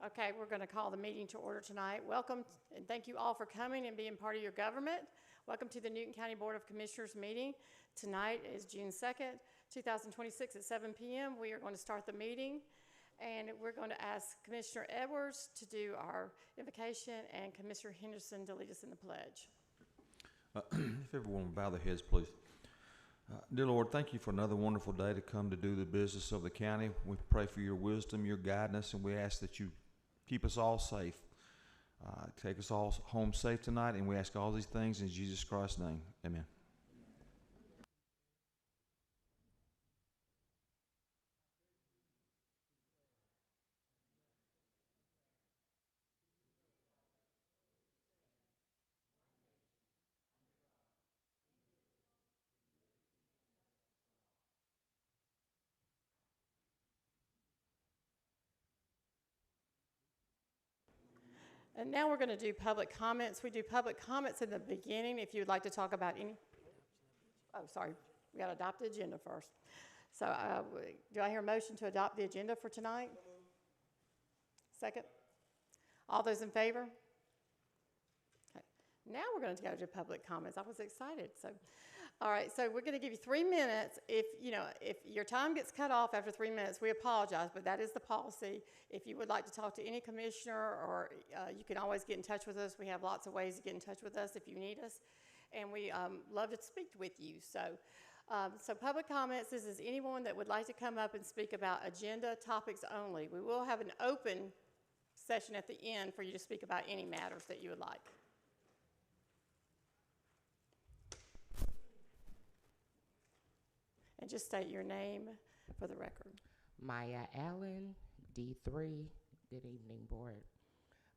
Okay, we're going to call the meeting to order tonight. Welcome, and thank you all for coming and being part of your government. Welcome to the Newton County Board of Commissioners meeting. Tonight is June 2nd, 2026 at 7 p.m. We are going to start the meeting, and we're going to ask Commissioner Edwards to do our invocation and Commissioner Henderson to lead us in the pledge. If everyone will bow their heads, please. Dear Lord, thank you for another wonderful day to come to do the business of the county. We pray for your wisdom, your guidance, and we ask that you keep us all safe. Take us all home safe tonight, and we ask all these things in Jesus Christ's name. Amen. And now we're going to do public comments. We do public comments in the beginning if you would like to talk about any. Oh, sorry. We got to adopt the agenda first. So do I hear a motion to adopt the agenda for tonight? Second? All those in favor? Okay. Now we're going to go to public comments. I was excited. All right, so we're going to give you 3 minutes. If your time gets cut off after 3 minutes, we apologize, but that is the policy. If you would like to talk to any commissioner, or you can always get in touch with us. We have lots of ways to get in touch with us if you need us, and we love to speak with you. So public comments, this is anyone that would like to come up and speak about agenda topics only. We will have an open session at the end for you to speak about any matters that you would like. And just state your name for the record. Maya Allen, D3. Good evening, board.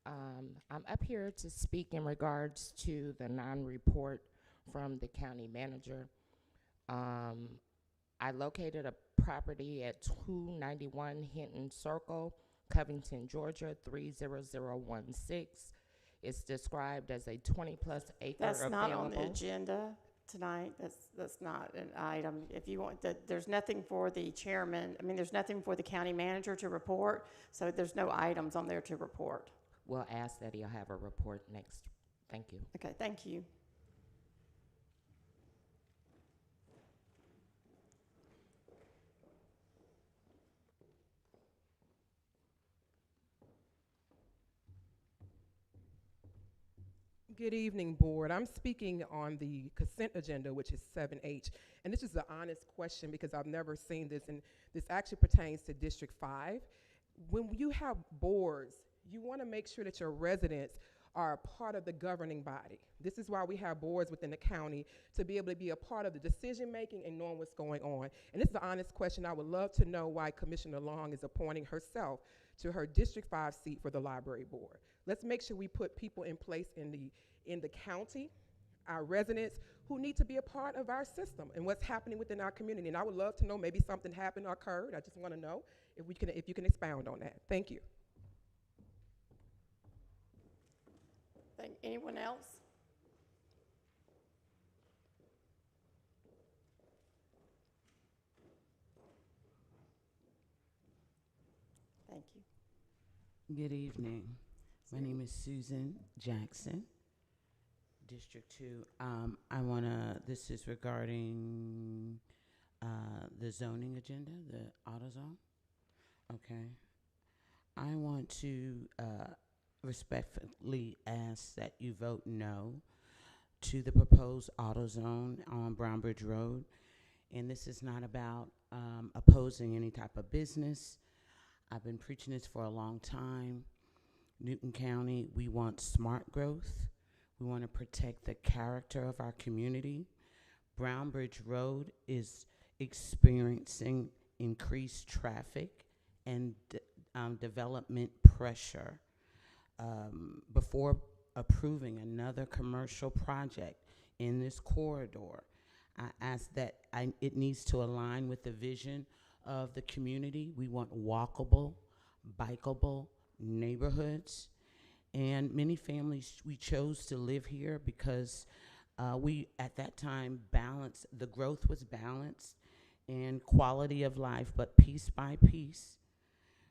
I'm up here to speak in regards to the non-report from the county manager. I located a property at 291 Hinton Circle, Covington, Georgia, 30016. It's described as a 20-plus acre That's available. not on the agenda tonight. That's not an item. If you want that, there's nothing for the chairman. I mean, there's nothing for the county manager to report, so there's no items on there to report. We'll ask that he'll have a report next. Thank you. Okay, thank you. Good evening, board. I'm speaking on the consent agenda, which is 7H. And this is the honest question because I've never seen this, and this actually pertains to District 5. When you have boards, you want to make sure that your residents are a part of the governing body. This is why we have boards within the county, to be able to be a part of the decision making and knowing what's going on. And this is the honest question. I would love to know why Commissioner Long is appointing herself to her District 5 seat for the library board. Let's make sure we put people in place in the county, our residents, who need to be a part of our system and what's happening within our community. And I would love to know, maybe something happened or occurred. I just want to know if you can expound on that. Thank you. Anyone else? Thank you. Good evening. My name is Susan Jackson, District 2. This is regarding the zoning agenda, the auto zone. Okay. I want to respectfully ask that you vote no to the proposed auto zone on Brownbridge Road. And this is not about opposing any type of business. I've been preaching this for a long time. Newton County, we want smart growth. We want to protect the character of our community. Brownbridge Road is experiencing increased traffic and development pressure. Before approving another commercial project in this corridor, I ask that it needs to align with the vision of the community. We want walkable, bikeable neighborhoods, and many families, we chose to live here because we at that time the growth was balanced and quality of life, but piece by piece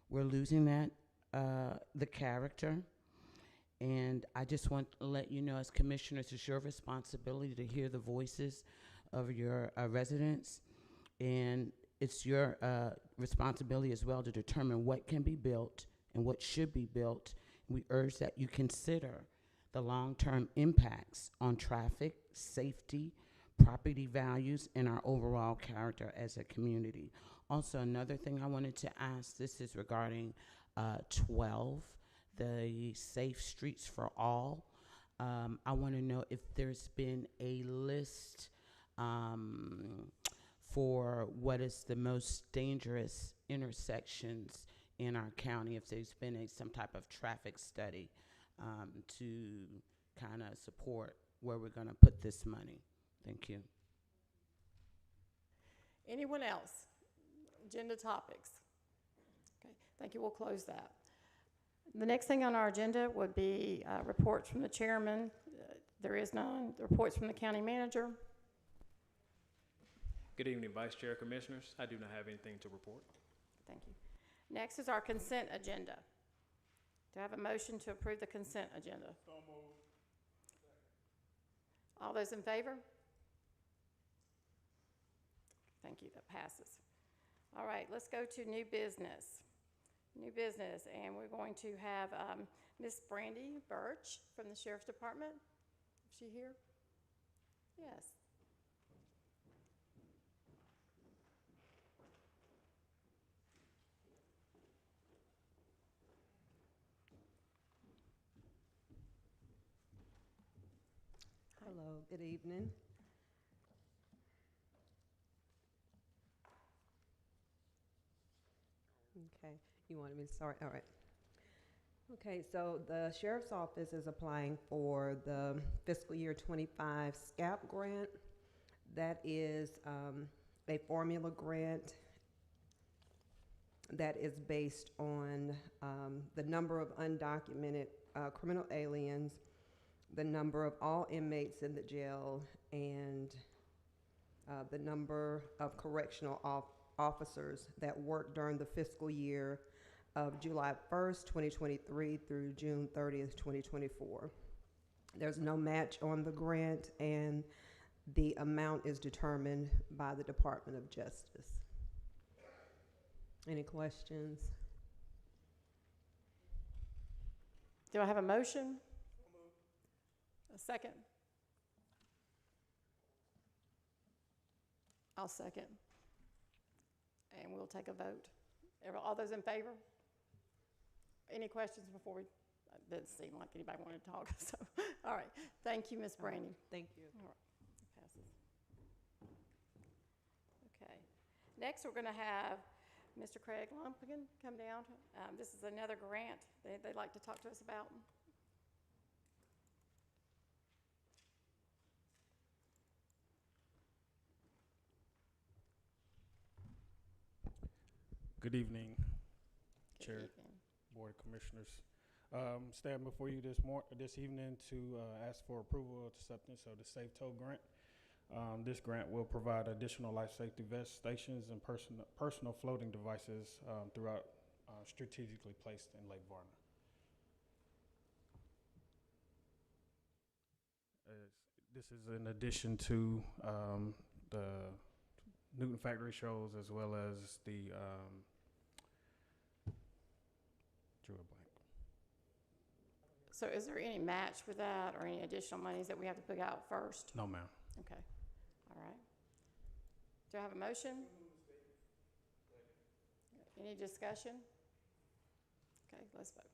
we're losing that the character. And I just want to let you know, as commissioners, it's your responsibility to hear the voices of your residents. And it's your responsibility as well to determine what can be built and what should be built. We urge that you consider the long-term impacts on traffic, safety, property values, and our overall character as a community. Also, another thing I wanted to ask, this is regarding 12, the Safe Streets for All. I want to know if there's been a list for what is the most dangerous intersections in our county, if there's been some type of traffic study to kind of support where we're going to put this money. Thank you. Anyone else? Agenda topics? Okay, thank you. We'll close that. The next thing on our agenda would be reports from the chairman. There is none. Reports from the county manager. Good evening, Vice Chair, Commissioners. I do not have anything to report. Thank you. Next is our consent agenda. Do I have a motion to approve the consent agenda? So moved. All those in favor? Thank you. That passes. All right, let's go to new business. New business, and we're going to have Miss Brandy Birch from the Sheriff's Department. Is she here? Yes. Hello, good evening. Okay, you wanted me to start? All right. Okay, so the Sheriff's Office is applying for the fiscal year 25 SCAP grant. That is a formula grant that is based on the number of undocumented criminal aliens, the number of all inmates in the jail, and the number of correctional officers that worked during the fiscal year of July 1st, 2023 through June 30th, 2024. There's no match on the grant, and the amount is determined by the Department of Justice. Any questions? Do I have a motion? A second? I'll second. And we'll take a vote. All those in favor? Any questions before we, it didn't seem like anybody wanted to talk, so, all right. Thank you, Ms. Brandy. Thank you. All right, it passes. Okay. Next, we're gonna have Mr. Craig Lumpkin come down. This is another grant they'd like to talk to us about. Good evening, Good Chair, evening. Board of Commissioners. Standing before you this evening to ask for approval of acceptance of the Safe Tow Grant. This grant will provide additional life safety vest stations and personal floating devices throughout strategically placed in Lake Varna. This is in addition to the Newton Factory shows, as well as the drew a blank. So is there any match with that or any additional monies that we have to put out first? No, ma'am. Okay, all right. Do I have a motion? Any discussion? Okay, let's vote.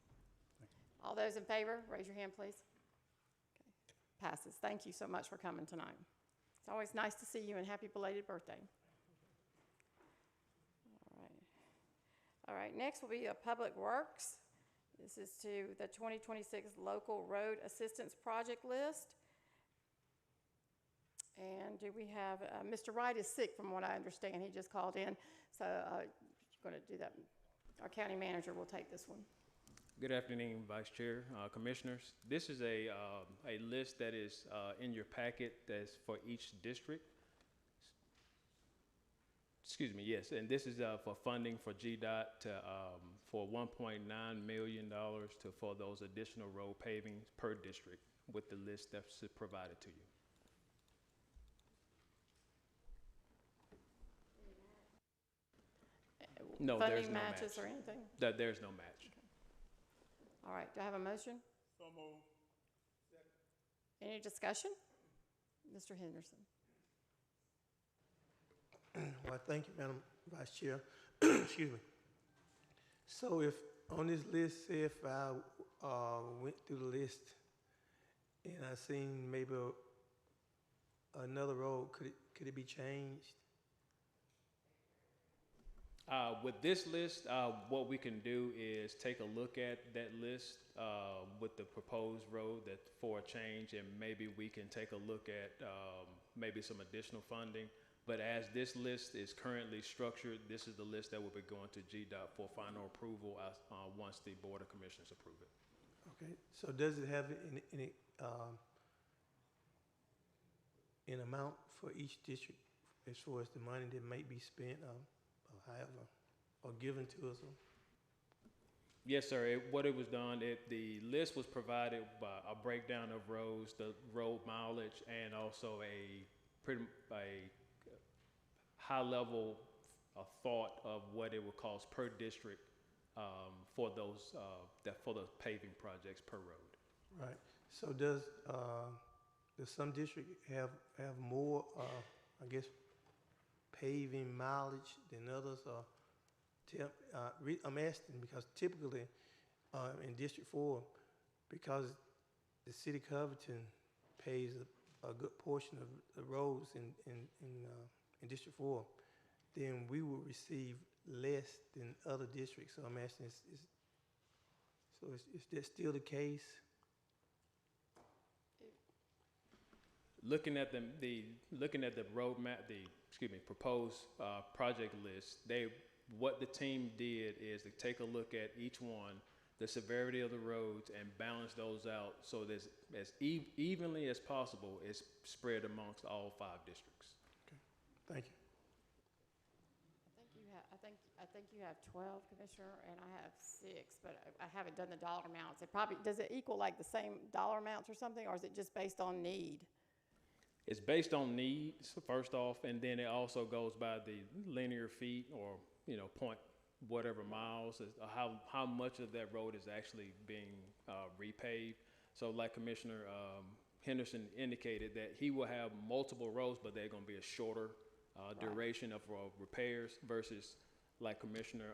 All those in favor, raise your hand, please. Okay, passes. Thank you so much for coming tonight. It's always nice to see you, and happy belated birthday. All right, next will be Public Works. This is to the 2026 Local Road Assistance Project List. And do we have, Mr. Wright is sick from what I understand. He just called in. So you're going to do that. Our county manager will take this one. Good afternoon, Vice Chair, Commissioners. This is a list that is in your packet that's for each district. Excuse me, yes, and this is for funding for GDOT to, for $1.9 million for those additional road pavings per district with the list that's provided to you. No, there's Funding no matches match. or anything? There's no match. All right, do I have a motion? So moved. Any discussion? Mr. Henderson? Well, thank you, Madam Vice Chair. Excuse me. So if, on this list, say if I went through the list and I seen maybe another road, could it be changed? With this list, what we can do is take a look at that list with the proposed road that for a change, and maybe we can take a look at maybe some additional funding. But as this list is currently structured, this is the list that will be going to GDOT for final approval once the Board of Commissioners approve it. Okay, so does it have an amount for each district as far as the money that may be spent or however, or given to us? Yes, sir. What it was done, the list was provided by a breakdown of roads, the road mileage, and also a high level thought of what it would cost per district for those for the paving projects per road. Right. So does some district have more, I guess, paving mileage than others? I'm asking because typically in District 4, because the city of Covington pays a good portion of the roads in District 4, then we will receive less than other districts. So I'm asking, is that still the case? Looking at the roadmap, proposed project list, what the team did is to take a look at each one, the severity of the roads, and balance those out so that as evenly as possible is spread amongst all 5 districts. Okay, thank you. I think you have 12, Commissioner, and I have 6, but I haven't done the dollar amounts. Does it equal like the same dollar amounts or something, or is it just based on need? It's based on needs, first off, and then it also goes by the linear feet or, point whatever miles, how much of that road is actually being repaved. So like Commissioner Henderson indicated, that he will have multiple roads, but they're going to be a shorter duration of repairs versus like Commissioner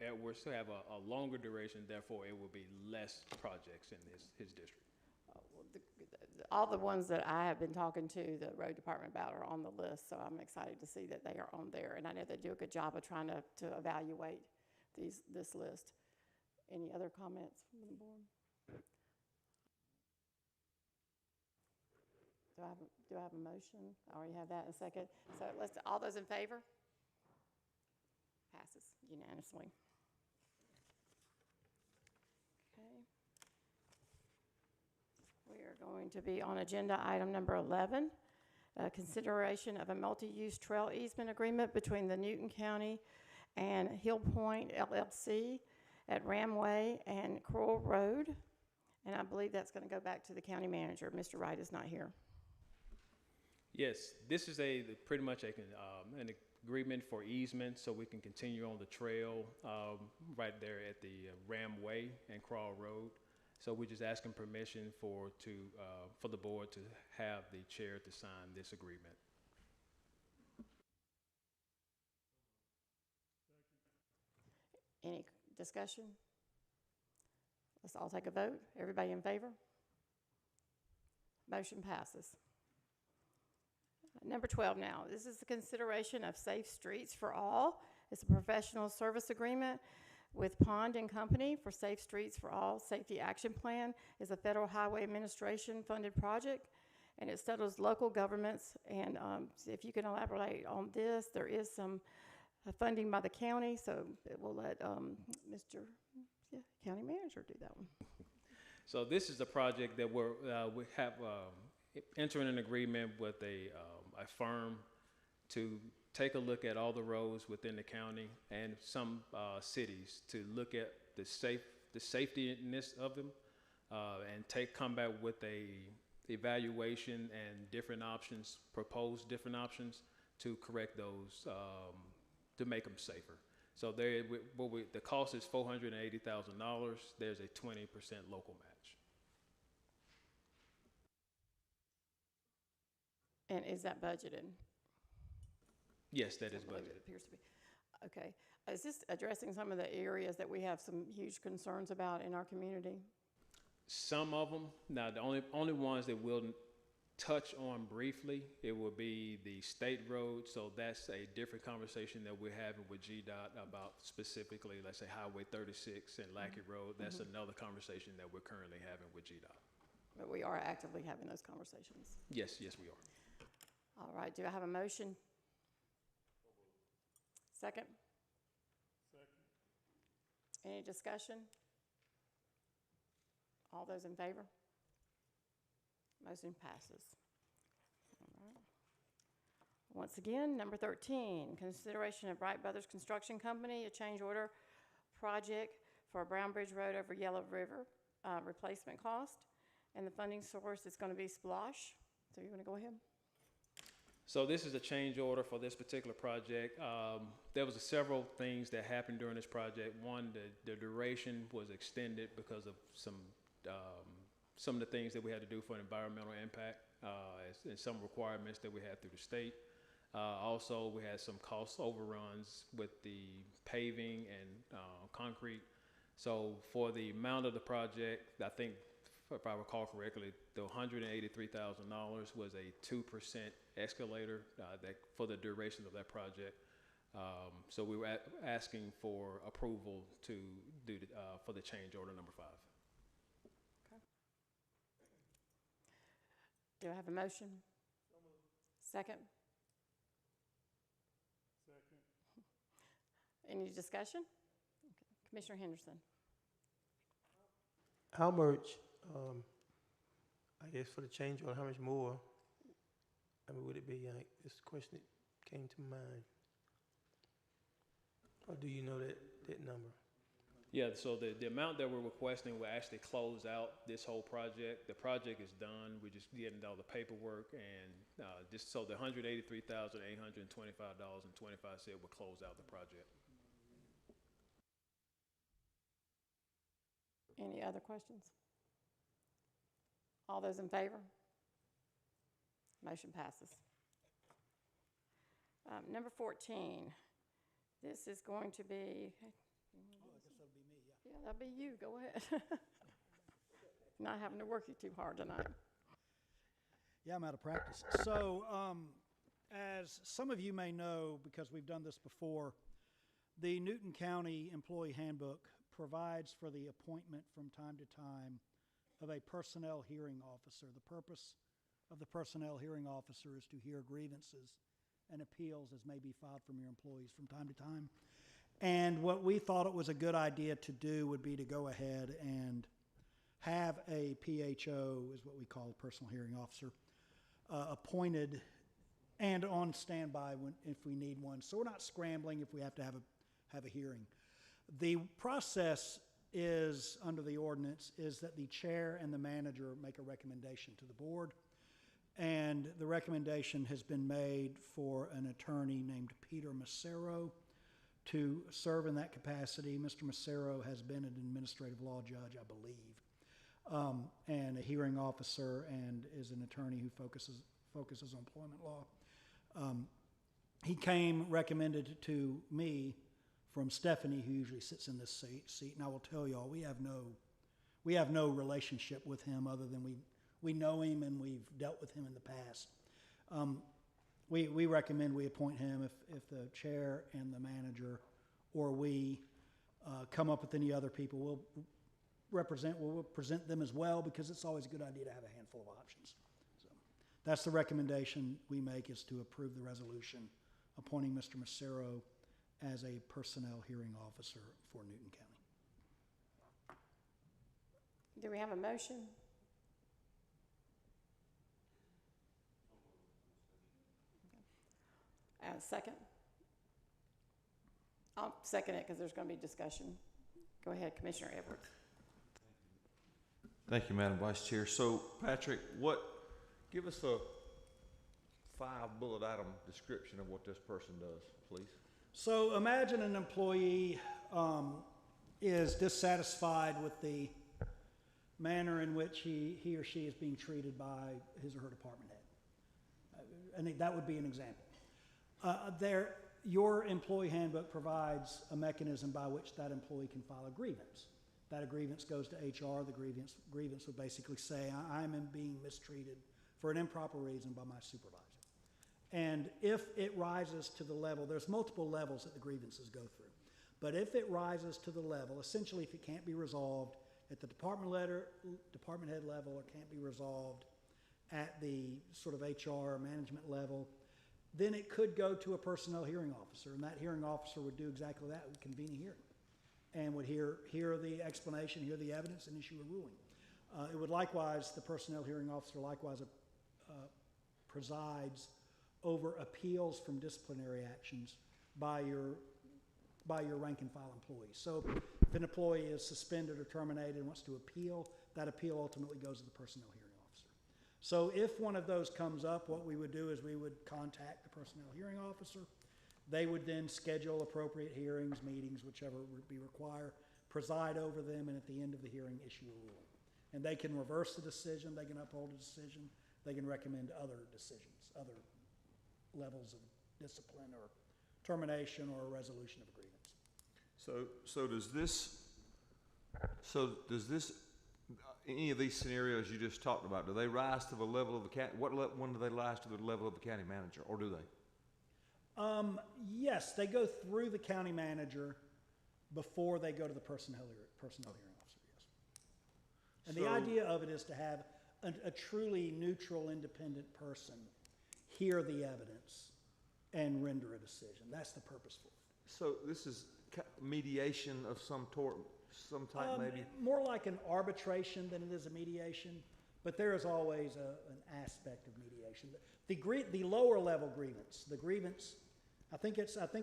Edwards have a longer duration, therefore it will be less projects in his district. All the ones that I have been talking to the road department about are on the list, so I'm excited to see that they are on there. And I know they do a good job of trying to evaluate this list. Any other comments from the board? Do I have a motion? I already have that in a second. So all those in favor? Passes unanimously. Okay. We are going to be on agenda item number 11, consideration of a multi-use trail easement agreement between the Newton County and Hill Point LLC at Ramway and Crowell Road. And I believe that's going to go back to the county manager. Mr. Wright is not here. Yes, this is pretty much an agreement for easement so we can continue on the trail right there at the Ramway and Crowell Road. So we're just asking permission for the board to have the chair to sign this agreement. Any discussion? Let's all take a vote. Everybody in favor? Motion passes. Number 12 now. This is the consideration of Safe Streets for All. It's a professional service agreement with Pond and Company for Safe Streets for All Safety Action Plan. Is a Federal Highway Administration funded project, and it settles local governments. And if you can elaborate on this, there is some funding by the county, so we'll let Mr. County Manager do that one. So this is a project that we have entering an agreement with a firm to take a look at all the roads within the county and some cities to look at the safetyness of them, and come back with a evaluation and different options, propose different options to correct those, to make them safer. So the cost is $480,000. There's a 20% local match. And is that budgeted? Yes, that is I believe it budgeted. appears to be. Okay. Is this addressing some of the areas that we have some huge concerns about in our community? Some of them. Now, the only ones that we'll touch on briefly, it will be the state road. So that's a different conversation that we're having with GDOT about specifically, let's say Highway 36 and Lackey Road. That's another conversation that we're currently having with GDOT. But we are actively having those conversations. Yes, yes, we are. All right, do I have a motion? Second? Second. Any discussion? All those in favor? Motion passes. All right. Once again, number 13, consideration of Wright Brothers Construction Company, a change order project for Brown Bridge Road over Yellow River, replacement cost, and the funding source is going to be Splosh. So you want to go ahead? So this is a change order for this particular project. There was several things that happened during this project. One, the duration was extended because of some of the things that we had to do for environmental impact, and some requirements that we had through the state. Also, we had some cost overruns with the paving and concrete. So for the amount of the project, I think, if I recall correctly, the $183,000 was a 2% escalator that for the duration of that project. So we were asking for approval to do for the change order number 5. Okay. Do I have a motion? Second? Second. Any discussion? Okay. Commissioner Henderson. How much, I guess for the change order, how much more, I mean, would it be, like, this question that came to mind? Or do you know that number? Yeah, so the amount that we're requesting will actually close out this whole project. The project is done. We're just getting all the paperwork, and so the $183,825.25 will close out the project. Any other questions? All those in favor? Motion passes. Number 14. This is going to be. Oh, I guess that'll be me, yeah. Yeah, that'll be you. Go ahead. Not having to work you too hard tonight. Yeah, I'm out of practice. So, as some of you may know, because we've done this before, the Newton County Employee Handbook provides for the appointment from time to time of a personnel hearing officer. The purpose of the personnel hearing officer is to hear grievances and appeals as may be filed from your employees from time to time. And what we thought it was a good idea to do would be to go ahead and have a PHO, is what we call a personal hearing officer, appointed and on standby if we need one. So we're not scrambling if we have to have a hearing. The process is, under the ordinance, is that the chair and the manager make a recommendation to the board. And the recommendation has been made for an attorney named Peter Macero to serve in that capacity. Mr. Macero has been an administrative law judge, I believe, and a hearing officer, and is an attorney who focuses on employment law. He came recommended to me from Stephanie, who usually sits in this seat, and I will tell y'all, we have no relationship with him other than we know him and we've dealt with him in the past. We recommend we appoint him if the chair and the manager or we come up with any other people. We'll present them as well, because it's always a good idea to have a handful of options. So that's the recommendation we make, is to approve the resolution appointing Mr. Macero as a personnel hearing officer for Newton County. Do we have a motion? Second? I'll second it because there's going to be discussion. Go ahead, Commissioner Edwards. Thank you, Madam Vice Chair. So, Patrick, give us a 5-bullet item description of what this person does, please. So imagine an employee is dissatisfied with the manner in which he or she is being treated by his or her department head. And that would be an example. Your employee handbook provides a mechanism by which that employee can file a grievance. That a grievance goes to HR. The grievance would basically say, I'm being mistreated for an improper reason by my supervisor. And if it rises to the level, there's multiple levels that the grievances go through. But if it rises to the level, essentially if it can't be resolved at the department head level or can't be resolved at the sort of HR management level, then it could go to a personnel hearing officer, and that hearing officer would do exactly that, would convene a hearing, and would hear the explanation, hear the evidence, and issue a ruling. It would likewise, the personnel hearing officer likewise presides over appeals from disciplinary actions by your rank and file employees. So if an employee is suspended or terminated and wants to appeal, that appeal ultimately goes to the personnel hearing officer. So if one of those comes up, what we would do is we would contact the personnel hearing officer. They would then schedule appropriate hearings, meetings, whichever would be required, preside over them, and at the end of the hearing, issue a ruling. And they can reverse the decision, they can uphold a decision, they can recommend other decisions, other levels of discipline or termination or a resolution of a grievance. So does this any of these scenarios you just talked about, do they rise to the level of the county? When do they rise to the level of the county manager, or do they? Yes, they go through the county manager before they go to the personnel hearing officer, yes. And the idea of it is to have a truly neutral, independent person hear the evidence and render a decision. That's the purpose for it. So this is mediation of some type, maybe? More like an arbitration than it is a mediation, but there is always an aspect of mediation. The lower level grievance, I think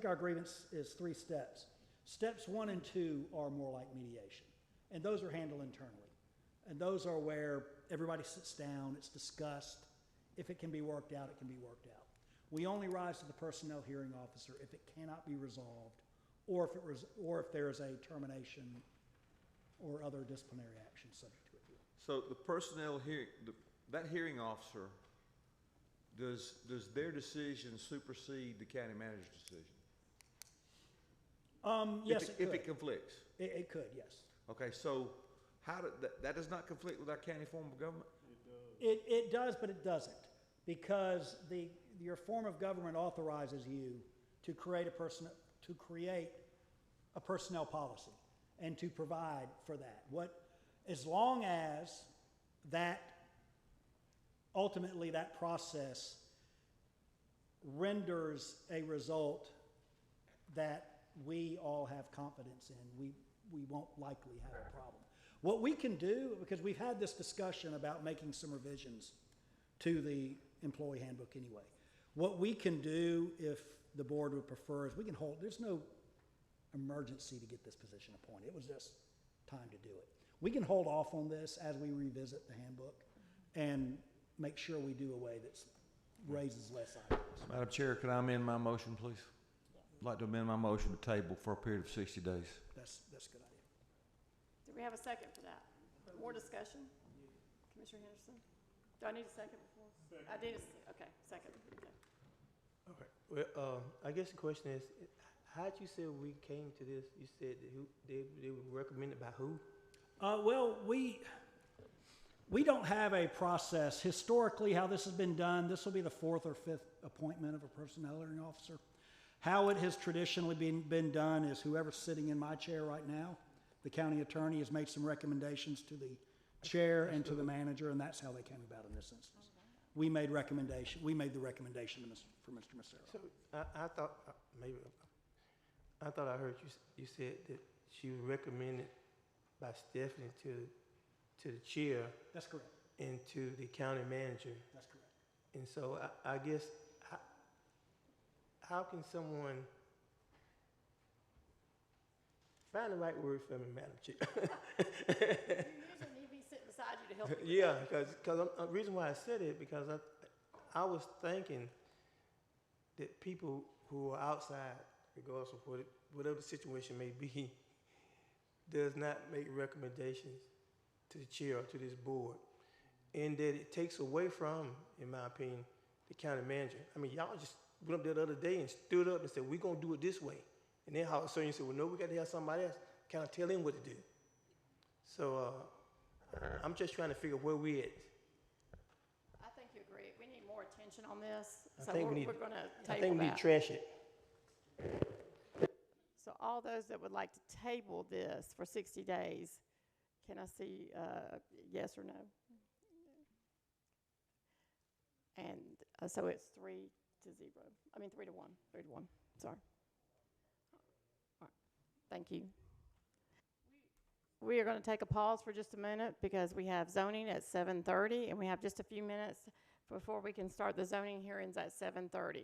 our grievance is 3 steps. Steps 1 and 2 are more like mediation, and those are handled internally. And those are where everybody sits down, it's discussed. If it can be worked out, it can be worked out. We only rise to the personnel hearing officer if it cannot be resolved, or if there is a termination or other disciplinary action subject to appeal. So the personnel hearing, that hearing officer, does their decision supersede the county manager's decision? Yes, if it conflicts. It could, yes. Okay, so that does not conflict with our county form of government? It does, but it doesn't, because your form of government authorizes you to create a personnel policy and to provide for that. As long as that ultimately that process renders a result that we all have confidence in, we won't likely have a problem. What we can do, because we've had this discussion about making some revisions to the employee handbook anyway. What we can do, if the board would prefer, is we can hold, there's no emergency to get this position appointed. It was just time to do it. We can hold off on this as we revisit the handbook and make sure we do a way that raises less items. Madam Chair, can I amend my motion, please? I'd like to amend my motion to table for a period of 60 days. That's a good idea. Do we have a second for that? More discussion? Commissioner Henderson? Do I need a second before? I did, okay, second, okay. Okay. Well, I guess the question is, how'd you say we came to this? You said that they were recommended by who? Well, we don't have a process. Historically, how this has been done, this will be the 4th or 5th appointment of a personnel hearing officer. How it has traditionally been done is whoever's sitting in my chair right now, the county attorney, has made some recommendations to the chair and to the manager, and that's how they came about in this instance. We made the recommendation for Mr. Massaro. So I thought I heard you said that she was recommended by Stephanie to the chair. That's correct. And to the county manager. That's correct. And so I guess how can someone find the right word for me, Madam Chair? You usually need me sitting beside you to help you with Yeah, that. because the reason why I said it, because I was thinking that people who are outside, regardless of whatever the situation may be, does not make recommendations to the chair or to this board, and that it takes away from, in my opinion, the county manager. I mean, y'all just went up there the other day and stood up and said, we're going to do it this way. And then all of a sudden you said, well, no, we got to have somebody else kind of tell him what to do. So I'm just trying to figure where we at. I think you agree. We need more attention on this, I so think we're we need- going to I table think we need that. to trash it. So all those that would like to table this for 60 days, can I see yes or no? And so it's 3-0. I mean 3-1. 3-1. Sorry. All right. Thank you. We are going to take a pause for just a minute because we have zoning at 7:30, and we have just a few minutes before we can start the zoning hearings at 7:30.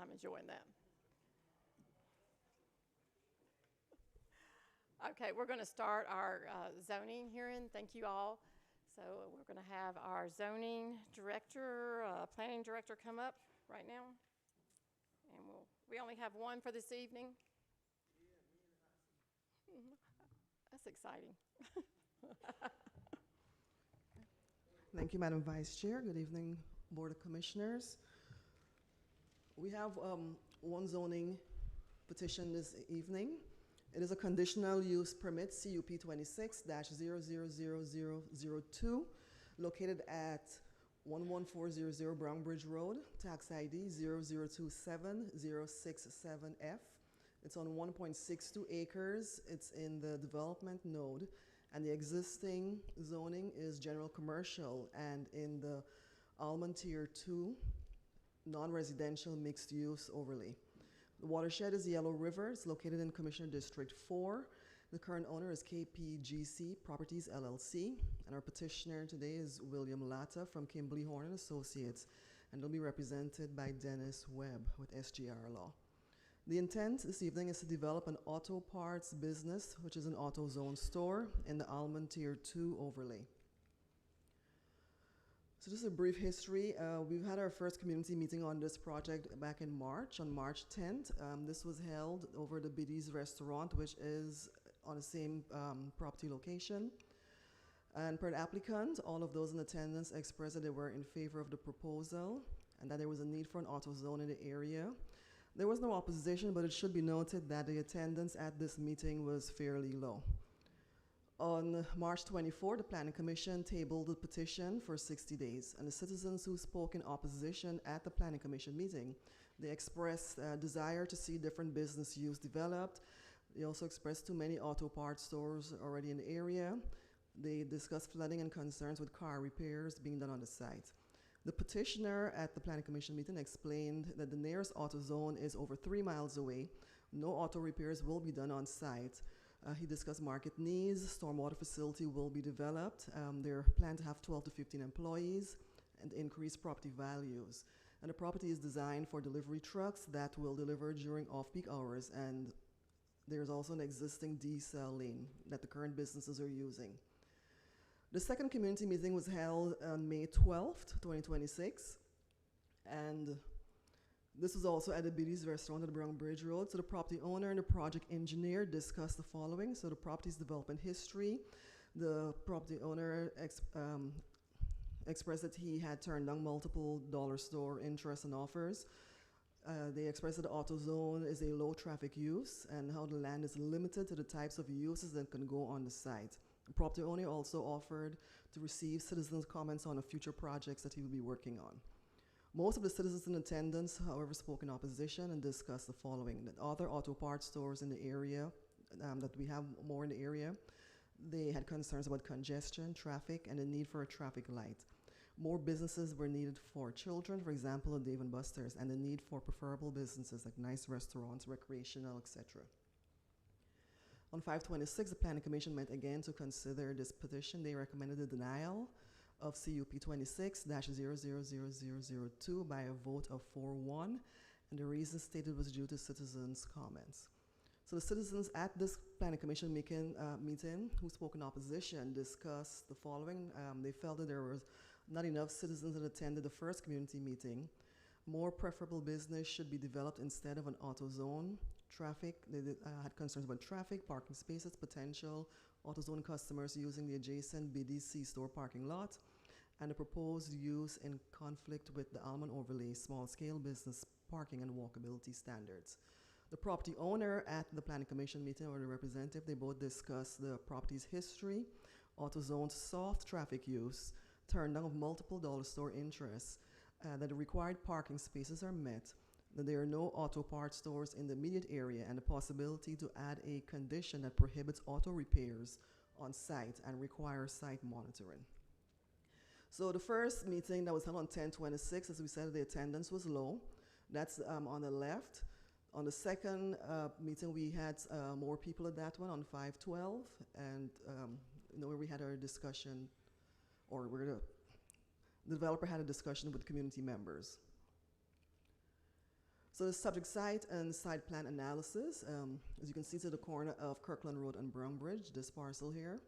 I'm enjoying that. Okay, we're going to start our zoning hearing. Thank you all. So we're going to have our zoning director, planning director come up right now. And we only have one for this evening. That's exciting. Thank you, Madam Vice Chair. Good evening, Board of Commissioners. We have one zoning petition this evening. It is a conditional use permit, CUP 26-000002, located at 11400 Brownbridge Road, tax ID 0027067F. It's on 1.62 acres. It's in the development node, and the existing zoning is general commercial, and in the Almond Tier 2 non-residential mixed use overlay. The watershed is Yellow River. It's located in Commissioner District 4. The current owner is KPGC Properties LLC, and our petitioner today is William Latta from Kimberly Horn and Associates, and they'll be represented by Dennis Webb with SGR Law. The intent this evening is to develop an auto parts business, which is an auto zone store in the Almond Tier 2 overlay. So just a brief history. We've had our first community meeting on this project back in March, on March 10th. This was held over the Biddy's Restaurant, which is on the same property location. And per the applicant, all of those in attendance expressed that they were in favor of the proposal and that there was a need for an auto zone in the area. There was no opposition, but it should be noted that the attendance at this meeting was fairly low. On March 24, the Planning Commission tabled the petition for 60 days, and the citizens who spoke in opposition at the Planning Commission meeting, they expressed a desire to see different business use developed. They also expressed too many auto parts stores already in the area. They discussed flooding and concerns with car repairs being done on the site. The petitioner at the Planning Commission meeting explained that the nearest auto zone is over 3 miles away. No auto repairs will be done on site. He discussed market needs, stormwater facility will be developed. They're planned to have 12 to 15 employees and increase property values. And the property is designed for delivery trucks that will deliver during off-peak hours, and there's also an existing D-cell lane that the current businesses are using. The second community meeting was held on May 12th, 2026, and this was also at the Biddy's Restaurant at Brown Bridge Road. So the property owner and the project engineer discussed the following. So the property's development history. The property owner expressed that he had turned down multiple dollar store interest and offers. They expressed that the auto zone is a low traffic use and how the land is limited to the types of uses that can go on the site. The property owner also offered to receive citizens' comments on the future projects that he will be working on. Most of the citizens in attendance, however, spoke in opposition and discussed the following: that other auto parts stores in the area, that we have more in the area, they had concerns about congestion, traffic, and the need for a traffic light. More businesses were needed for children, for example, a Dave & Buster's, and the need for preferable businesses like nice restaurants, recreational, etc. On 5/26, the Planning Commission met again to consider this petition. They recommended the denial of CUP 26-000002 by a vote of 4-1, and the reason stated was due to citizens' comments. So the citizens at this Planning Commission meeting who spoke in opposition discussed the following. They felt that there was not enough citizens that attended the first community meeting. More preferable business should be developed instead of an auto zone. Traffic, they had concerns about traffic, parking spaces, potential AutoZone customers using the adjacent BDC store parking lot, and the proposed use in conflict with the Almond Overlay small-scale business parking and walkability standards. The property owner at the Planning Commission meeting, or the representative, they both discussed the property's history, AutoZone's soft traffic use, turn down of multiple dollar store interests, that the required parking spaces are met, that there are no auto parts stores in the immediate area, and the possibility to add a condition that prohibits auto repairs on site and requires site monitoring. So the first meeting that was held on 10/26, as we said, the attendance was low. That's on the left. On the second meeting, we had more people at that one on 5/12, and where we had our discussion, or the developer had a discussion with community members. So the subject site and site plan analysis, as you can see to the corner of Kirkland Road and Brown Bridge, this parcel here.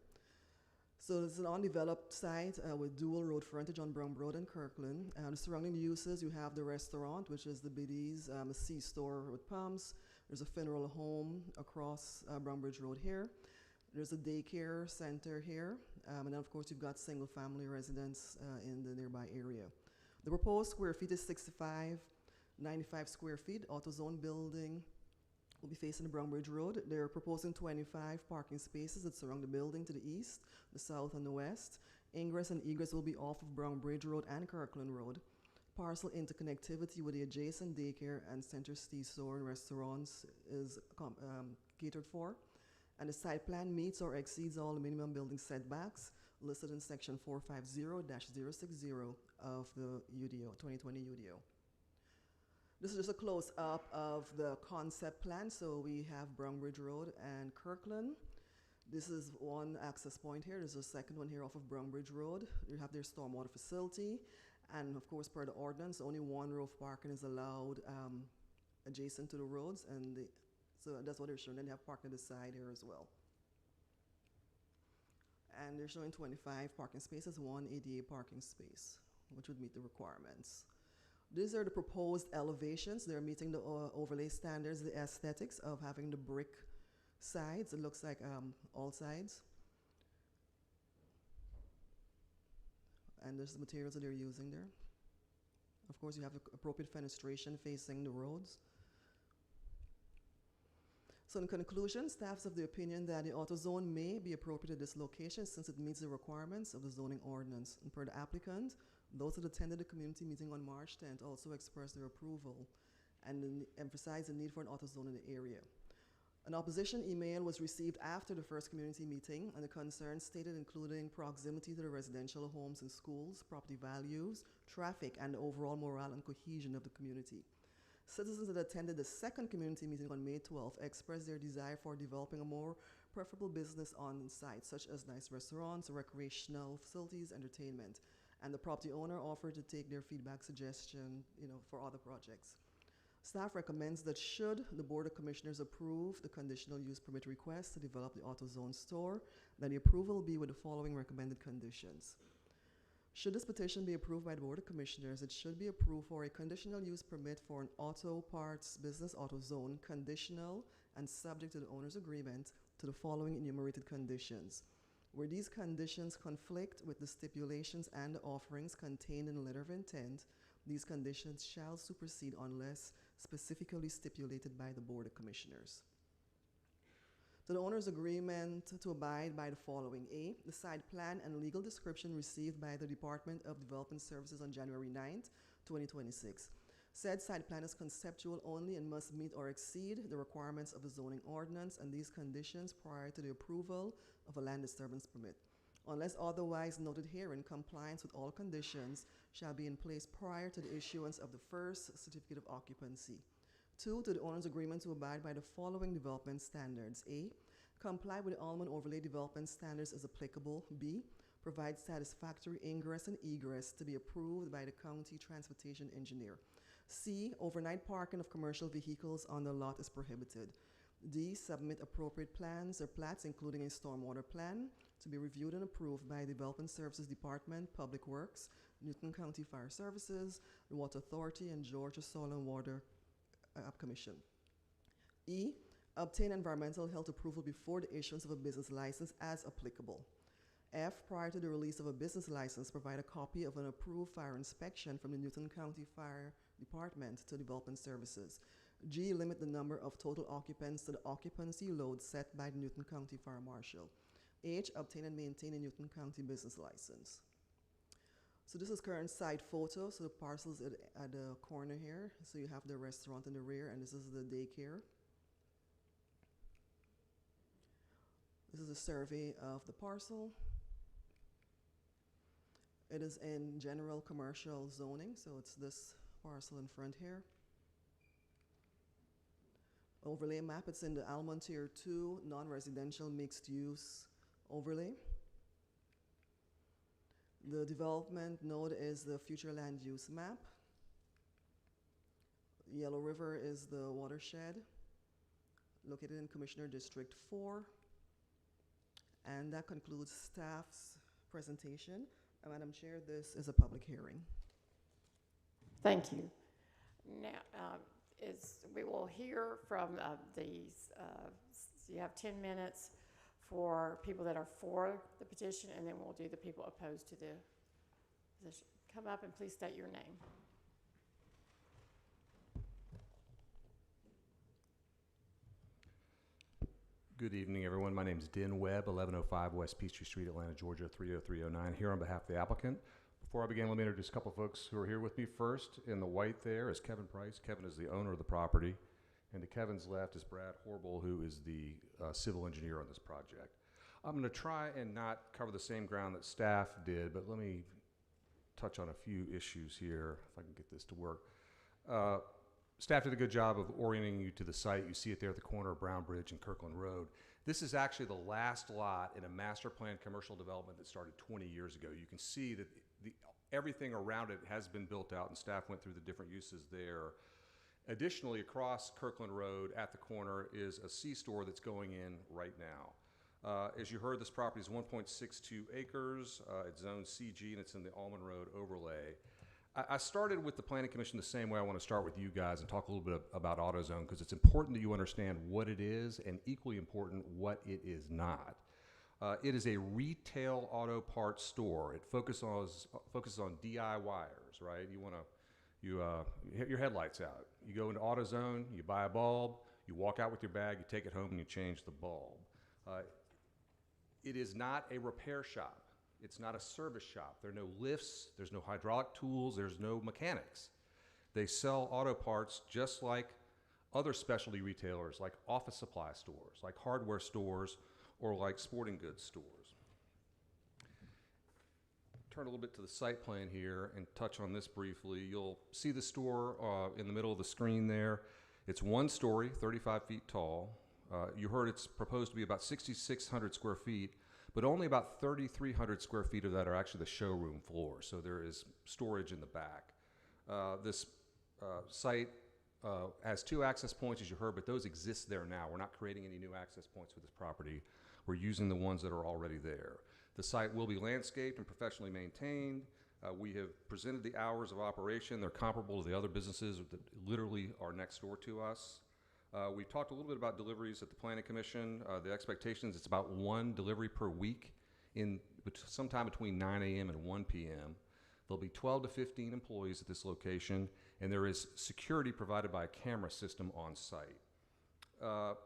So it's an undeveloped site with dual road frontage on Brown Road and Kirkland. The surrounding uses, you have the restaurant, which is the Biddy's, a C-store with pumps. There's a funeral home across Brown Bridge Road here. There's a daycare center here. And then of course you've got single family residents in the nearby area. The proposed square feet is 95 square feet. AutoZone building will be facing the Brown Bridge Road. They're proposing 25 parking spaces that surround the building to the east, the south, and the west. Ingress and egress will be off of Brown Bridge Road and Kirkland Road. Parcel interconnectivity with the adjacent daycare and center C-store and restaurants is catered for. And the site plan meets or exceeds all the minimum building setbacks listed in section 450-060 of the UDO, 2020 UDO. This is just a close-up of the concept plan. So we have Brown Bridge Road and Kirkland. This is one access point here. There's a second one here off of Brown Bridge Road. You have their stormwater facility. And of course, per the ordinance, only one row of parking is allowed adjacent to the roads. And so that's what they're showing. Then they have parking on the side here as well. And they're showing 25 parking spaces, one ADA parking space, which would meet the requirements. These are the proposed elevations. They're meeting the overlay standards, the aesthetics of having the brick sides. It looks like all sides. And there's the materials that they're using there. Of course, you have the appropriate fenestration facing the roads. So in conclusion, staff's of the opinion that the AutoZone may be appropriate at this location since it meets the requirements of the zoning ordinance. And per the applicant, those that attended the community meeting on March 10th also expressed their approval and emphasized the need for an AutoZone in the area. An opposition email was received after the first community meeting, and the concerns stated including proximity to the residential homes and schools, property values, traffic, and the overall morale and cohesion of the community. Citizens that attended the second community meeting on May 12th expressed their desire for developing a more preferable business on site, such as nice restaurants, recreational facilities, entertainment. And the property owner offered to take their feedback suggestion, for other projects. Staff recommends that should the Board of Commissioners approve the conditional use permit request to develop the AutoZone store, then the approval will be with the following recommended conditions. Should this petition be approved by the Board of Commissioners, it should be approved for a conditional use permit for an auto parts business AutoZone, conditional and subject to the owner's agreement to the following enumerated conditions. Where these conditions conflict with the stipulations and the offerings contained in the letter of intent, these conditions shall supersede unless specifically stipulated by the Board of Commissioners. So the owner's agreement to abide by the following. A, the site plan and legal description received by the Department of Development Services on January 9th, 2026. Said site plan is conceptual only and must meet or exceed the requirements of the zoning ordinance and these conditions prior to the approval of a land disturbance permit. Unless otherwise noted herein, compliance with all conditions shall be in place prior to the issuance of the first certificate of occupancy. 2, to the owner's agreement to abide by the following development standards. A, comply with the Almond Overlay Development Standards as applicable. B, provide satisfactory ingress and egress to be approved by the county transportation engineer. C, overnight parking of commercial vehicles on the lot is prohibited. D, submit appropriate plans or plats, including a stormwater plan, to be reviewed and approved by Development Services Department, Public Works, Newton County Fire Services, the Water Authority, and Georgia Soil and Water Commission. E, obtain environmental health approval before the issuance of a business license as applicable. F, prior to the release of a business license, provide a copy of an approved fire inspection from the Newton County Fire Department to Development Services. G, limit the number of total occupants to the occupancy load set by the Newton County Fire Marshal. H, obtain and maintain a Newton County business license. So this is current site photo. So the parcel's at the corner here. So you have the restaurant in the rear, and this is the daycare. This is a survey of the parcel. It is in general commercial zoning, so it's this parcel in front here. Overlay map, it's in the Almond Tier 2 non-residential mixed use overlay. The development node is the future land use map. Yellow River is the watershed located in Commissioner District 4. And that concludes staff's presentation. Madam Chair, this is a public hearing. Thank you. Now, we will hear from you have 10 minutes for people that are for the petition, and then we'll do the people opposed to the petition. Come up and please state your name. Good evening, everyone. My name is Den Webb, 1105 West Peachtree Street, Atlanta, Georgia, 30309, here on behalf of the applicant. Before I begin, let me introduce a couple folks who are here with me. First, in the white there is Kevin Price. Kevin is the owner of the property. And to Kevin's left is Brad Horble, who is the civil engineer on this project. I'm going to try and not cover the same ground that staff did, but let me touch on a few issues here, if I can get this to work. Staff did a good job of orienting you to the site. You see it there at the corner of Brown Bridge and Kirkland Road. This is actually the last lot in a master plan commercial development that started 20 years ago. You can see that everything around it has been built out, and staff went through the different uses there. Additionally, across Kirkland Road at the corner is a C-store that's going in right now. As you heard, this property is 1.62 acres. It's zoned CG, and it's in the Almond Road overlay. I started with the Planning Commission the same way I want to start with you guys and talk a little bit about AutoZone, because it's important that you understand what it is, and equally important, what it is not. It is a retail auto parts store. It focuses on DIYers, right? Your headlights out. You go into AutoZone, you buy a bulb, you walk out with your bag, you take it home, and you change the bulb. It is not a repair shop. It's not a service shop. There are no lifts, there's no hydraulic tools, there's no mechanics. They sell auto parts just like other specialty retailers, like office supply stores, like hardware stores, or like sporting goods stores. Turn a little bit to the site plan here and touch on this briefly. You'll see the store in the middle of the screen there. It's one story, 35 feet tall. You heard it's proposed to be about 6,600 square feet, but only about 3,300 square feet of that are actually the showroom floor, so there is storage in the back. This site has 2 access points, as you heard, but those exist there now. We're not creating any new access points for this property. We're using the ones that are already there. The site will be landscaped and professionally maintained. We have presented the hours of operation. They're comparable to the other businesses that literally are next door to us. We talked a little bit about deliveries at the Planning Commission. The expectations, it's about 1 delivery per week sometime between 9 a.m. and 1 p.m. There'll be 12 to 15 employees at this location, and there is security provided by a camera system on site.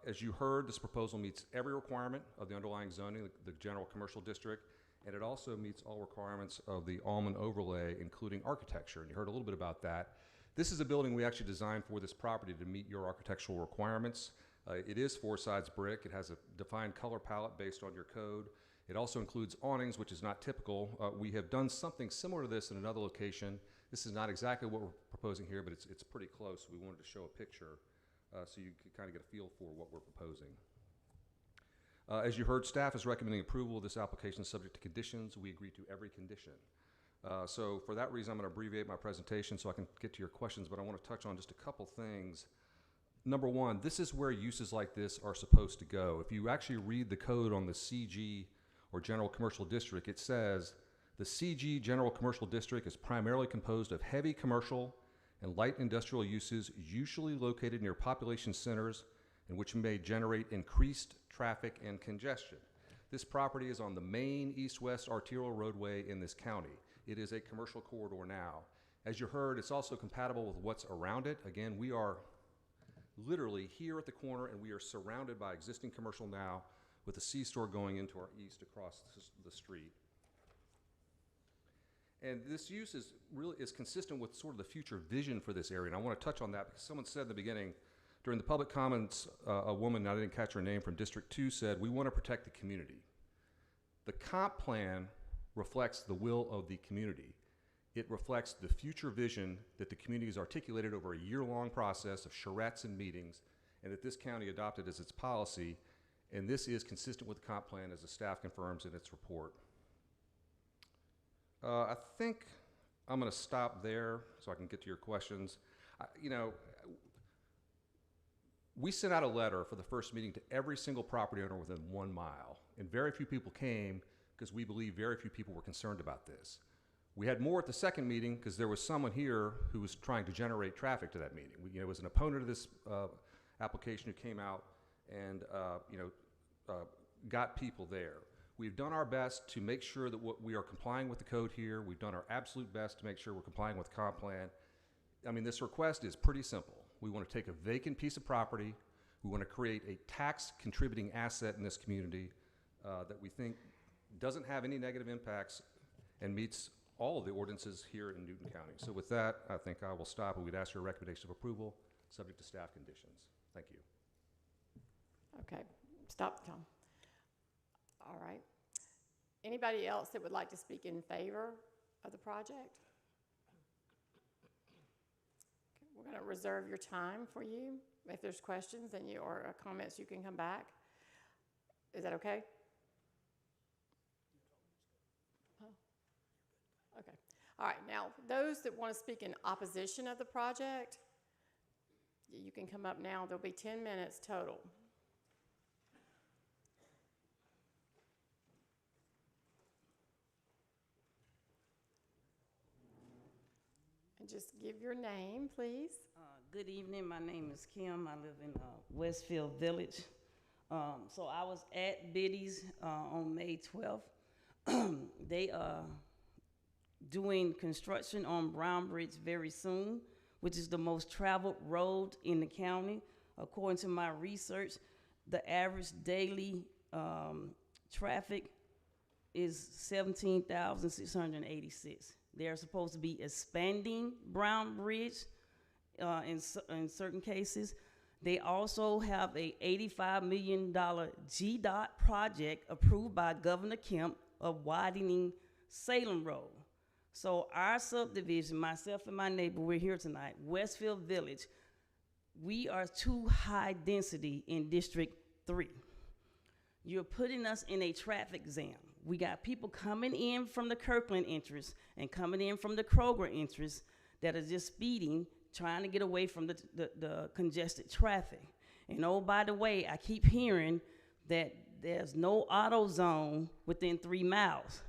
As you heard, this proposal meets every requirement of the underlying zoning, the general commercial district, and it also meets all requirements of the Almond overlay, including architecture, and you heard a little bit about that. This is a building we actually designed for this property to meet your architectural requirements. It is 4 sides brick. It has a defined color palette based on your code. It also includes awnings, which is not typical. We have done something similar to this in another location. This is not exactly what we're proposing here, but it's pretty close. We wanted to show a picture so you can kind of get a feel for what we're proposing. As you heard, staff is recommending approval of this application subject to conditions. We agree to every condition. So for that reason, I'm going to abbreviate my presentation so I can get to your questions, but I want to touch on just a couple things. Number one, this is where uses like this are supposed to go. If you actually read the code on the CG or General Commercial District, it says the CG General Commercial District is primarily composed of heavy commercial and light industrial uses usually located near population centers and which may generate increased traffic and congestion. This property is on the main east-west arterial roadway in this county. It is a commercial corridor now. As you heard, it's also compatible with what's around it. Again, we are literally here at the corner, and we are surrounded by existing commercial now with the C-store going into our east across the street. And this use is consistent with sort of the future vision for this area, and I want to touch on that because someone said in the beginning, during the public comments, a woman, I didn't catch her name, from District 2 said, we want to protect the community. The comp plan reflects the will of the community. It reflects the future vision that the community has articulated over a year-long process of charrettes and meetings, and that this county adopted as its policy, and this is consistent with the comp plan as the staff confirms in its report. I think I'm going to stop there so I can get to your questions. You know, we sent out a letter for the first meeting to every single property owner within 1 mile, and very few people came because we believe very few people were concerned about this. We had more at the second meeting because there was someone here who was trying to generate traffic to that meeting. You know, it was an opponent of this application who came out and got people there. We've done our best to make sure that we are complying with the code here. We've done our absolute best to make sure we're complying with the comp plan. I mean, this request is pretty simple. We want to take a vacant piece of property. We want to create a tax contributing asset in this community that we think doesn't have any negative impacts and meets all of the ordinances here in Newton County. So with that, I think I will stop, and we'd ask for a recommendation of approval subject to staff conditions. Thank you. Okay, stop, Tom. All right. Anybody else that would like to speak in favor of the project? Okay, we're going to reserve your time for you. If there's questions and or comments, you can come back. Is that okay? Okay. All right. Now, those that want to speak in opposition of the project, you can come up now. There'll be 10 minutes total. And just give your name, please. Good evening. My name is Kim. I live in Westfield Village. So I was at Biddy's on May 12th. They are doing construction on Brown Bridge very soon, which is the most traveled road in the county. According to my research, the average daily traffic is 17,686. They're supposed to be expanding Brown Bridge in certain cases. They also have a $85 million GDOT project approved by Governor Kemp of widening Salem Road. So our subdivision, myself and my neighbor, we're here tonight, Westfield Village, we are too high density in District 3. You're putting us in a traffic jam. We got people coming in from the Kirkland entrance and coming in from the Kroger entrance that are just speeding, trying to get away from the congested traffic. And oh, by the way, I keep hearing that there's no auto zone within 3 miles.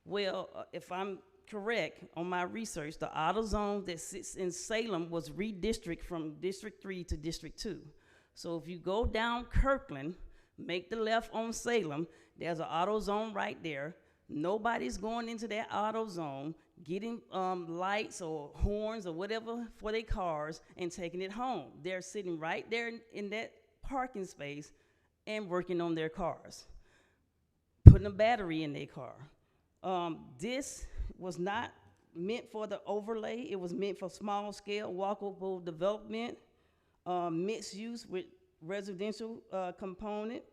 Well, if I'm correct on my research, the auto zone that sits in Salem was redistricted from District 3 to District 2. So if you go down Kirkland, make the left on Salem, there's an auto zone right there. Nobody's going into that auto zone, getting lights or horns or whatever for their cars and taking it home. They're sitting right there in that parking space and working on their cars, putting a battery in their car. This was not meant for the overlay. It was meant for small scale walkable development, mixed use with residential component,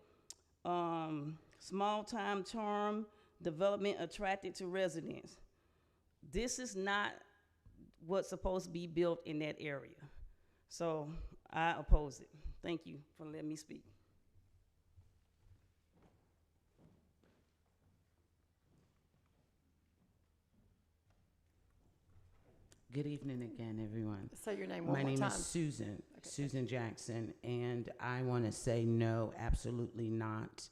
small time charm, development attracted to residents. This is not what's supposed to be built in that area. So I oppose it. Thank you for letting me speak. Good evening again, everyone. Say your name one My more name time. is Susan, Okay. Susan Jackson, and I want to say no, absolutely not,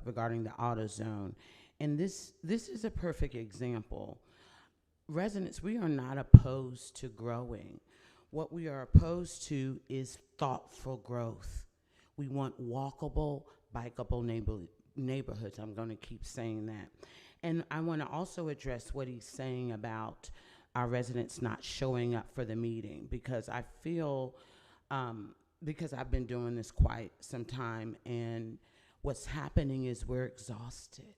regarding the AutoZone. And this is a perfect example. Residents, we are not opposed to growing. What we are opposed to is thoughtful growth. We want walkable, bikeable neighborhoods. I'm going to keep saying that. And I want to also address what he's saying about our residents not showing up for the meeting, because I feel, because I've been doing this quite some time, and what's happening is we're exhausted.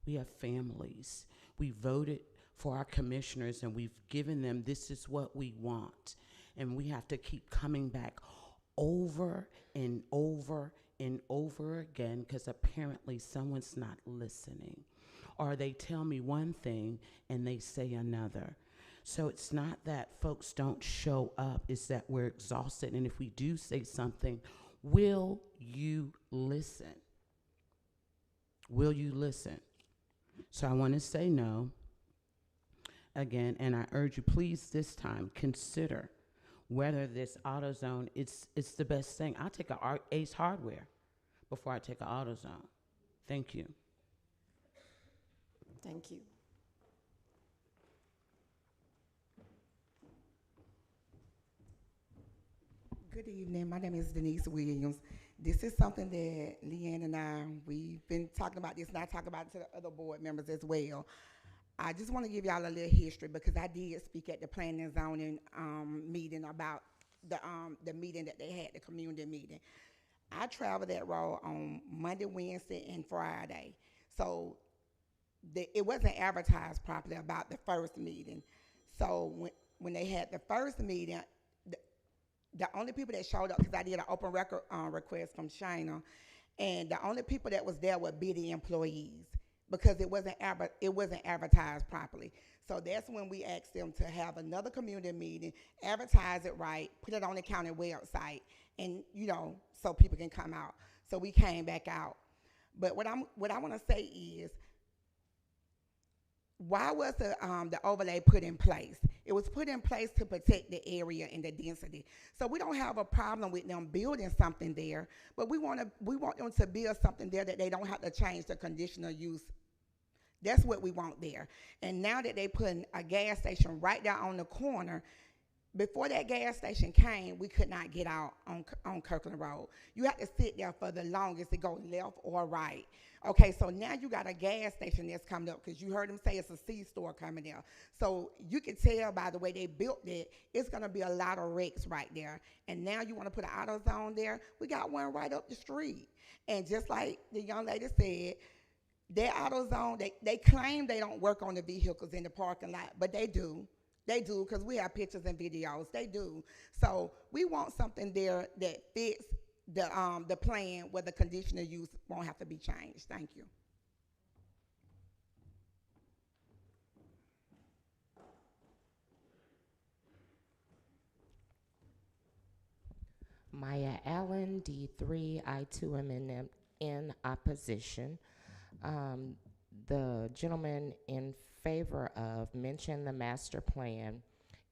We have families. We voted for our commissioners, and we've given them, this is what we want. And we have to keep coming back over and over and over again, because apparently someone's not listening. Or they tell me one thing and they say another. So it's not that folks don't show up, it's that we're exhausted. And if we do say something, will you listen? Will you listen? So I want to say no. again, and I urge you, please, this time, consider whether this AutoZone, it's the best thing. I'll take a Ace Hardware before I take an AutoZone. Thank you. Thank you. Good evening. My name is Denise Williams. This is something that Leanne and we've been talking about this, and I talk about it to the other board members as well. I just want to give y'all a little history because I did speak at the planning and zoning meeting about the meeting that they had, the community meeting. I traveled that road on Monday, Wednesday, and Friday. So it wasn't advertised properly about the first meeting. So when they had the first meeting, the only people that showed up, because I did an open record request from China, and the only people that was there were BD employees because it wasn't advertised properly. So that's when we asked them to have another community meeting, advertise it right, put it on the county website, and so people can come out. So we came back out. But what I want to say is, why was the overlay put in place? It was put in place to protect the area and the density. So we don't have a problem with them building something there, but we want them to build something there that they don't have to change the conditional use. That's what we want there. And now that they putting a gas station right there on the corner, before that gas station came, we could not get out on Kirkland Road. You had to sit there for the longest to go left or right. Okay, so now you got a gas station that's coming up because you heard them say it's a C-store coming there. So you can tell by the way they built it, it's going to be a lot of wrecks right there. And now you want to put an AutoZone there? We got one right up the street. And just like the young lady said, their AutoZone, they claim they don't work on the vehicles in the parking lot, but they do. They do, because we have pictures and videos. They do. So we want something there that fits the plan where the conditional use won't have to be changed. Thank you. Maya Allen, D3. I too am in opposition. The gentleman in favor of mentioned the master plan,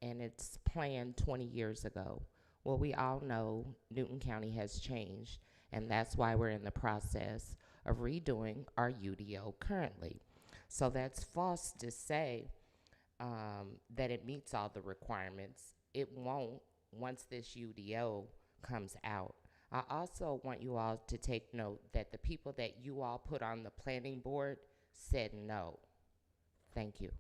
and it's planned 20 years ago. Well, we all know Newton County has changed, and that's why we're in the process of redoing our UDO currently. So that's false to say that it meets all the requirements. It won't once this UDO comes out. I also want you all to take note that the people that you all put on the planning board said no. Thank you.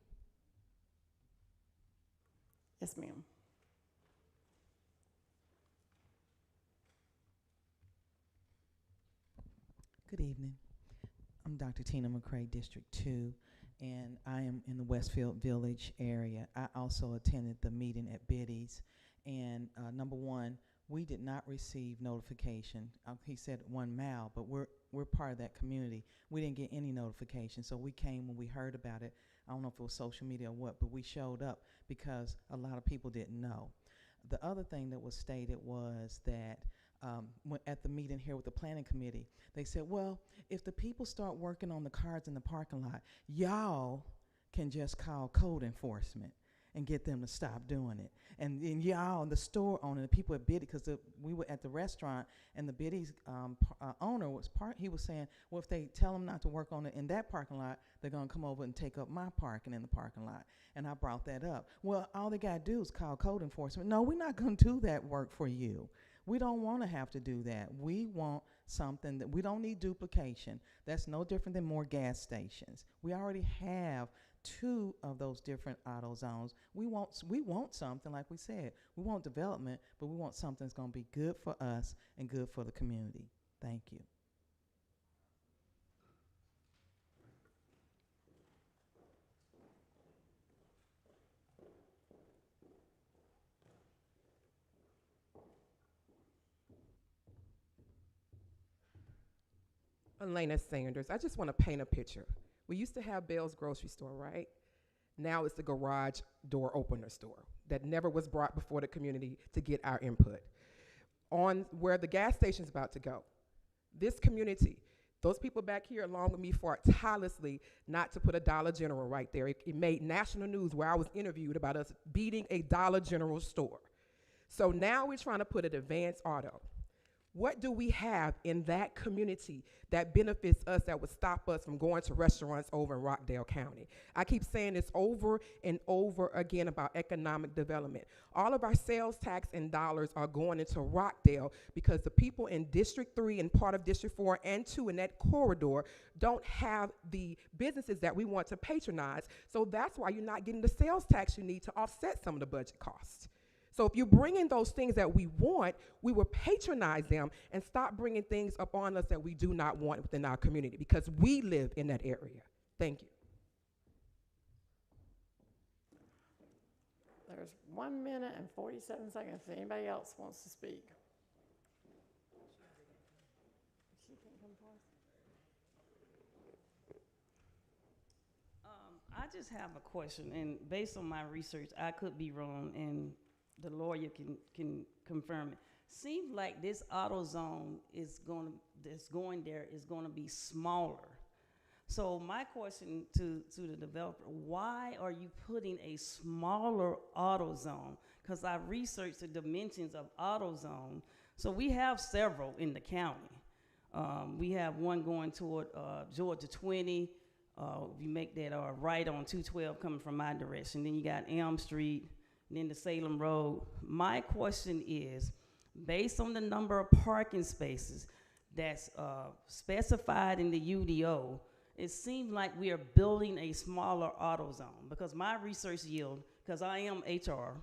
Yes, ma'am. Good evening. I'm Dr. Tina McCray, District 2, and I am in the Westfield Village area. I also attended the meeting at Biddy's, and number one, we did not receive notification. He said 1 mile, but we're part of that community. We didn't get any notification, so we came when we heard about it. I don't know if it was social media or what, but we showed up because a lot of people didn't know. The other thing that was stated was that at the meeting here with the planning committee, they said, well, if the people start working on the cars in the parking lot, y'all can just call code enforcement and get them to stop doing it. And then y'all, the store owner, the people at Biddy, because we were at the restaurant, and the Biddy's owner he was saying, well, if they tell them not to work on it in that parking lot, they're going to come over and take up my parking in the parking lot. And I brought that up. Well, all they got to do is call code enforcement. No, we're not going to do that work for you. We don't want to have to do that. We want something that we don't need duplication. That's no different than more gas stations. We already have 2 of those different auto zones. We want something, like we said, we want development, but we want something that's going to be good for us and good for the community. Thank you. Elena Sanders. I just want to paint a picture. We used to have Bell's grocery store, right? Now it's the garage door opener store that never was brought before the community to get our input. On where the gas station's about to go, this community, Those people back here along with me fought tirelessly not to put a Dollar General right there. It made national news where I was interviewed about us beating a Dollar General store. So now we're trying to put an Advance Auto. What do we have in that community that benefits us that would stop us from going to restaurants over in Rockdale County? I keep saying this over and over again about economic development. All of our sales tax and dollars are going into Rockdale because the people in District 3 and part of District 4 and 2 in that corridor don't have the businesses that we want to patronize. So that's why you're not getting the sales tax you need to offset some of the budget costs. So if you bring in those things that we want, we will patronize them and stop bringing things up on us that we do not want within our community because we live in that area. Thank you. There's 1 minute and 47 seconds if anybody else wants to speak. She can come forward. I just have a question, and based on my research, I could be wrong, and the lawyer can confirm it. Seems like this auto zone is going to be smaller. So my question to the developer, why are you putting a smaller auto zone? Because I researched the dimensions of auto zone. So we have several in the county. We have one going toward Georgia 20. You make that right on 212 coming from my direction. Then you got Elm Street, and then the Salem Road. My question is, based on the number of parking spaces that's specified in the UDO, it seems like we are building a smaller auto zone because my research yield, because I am HR,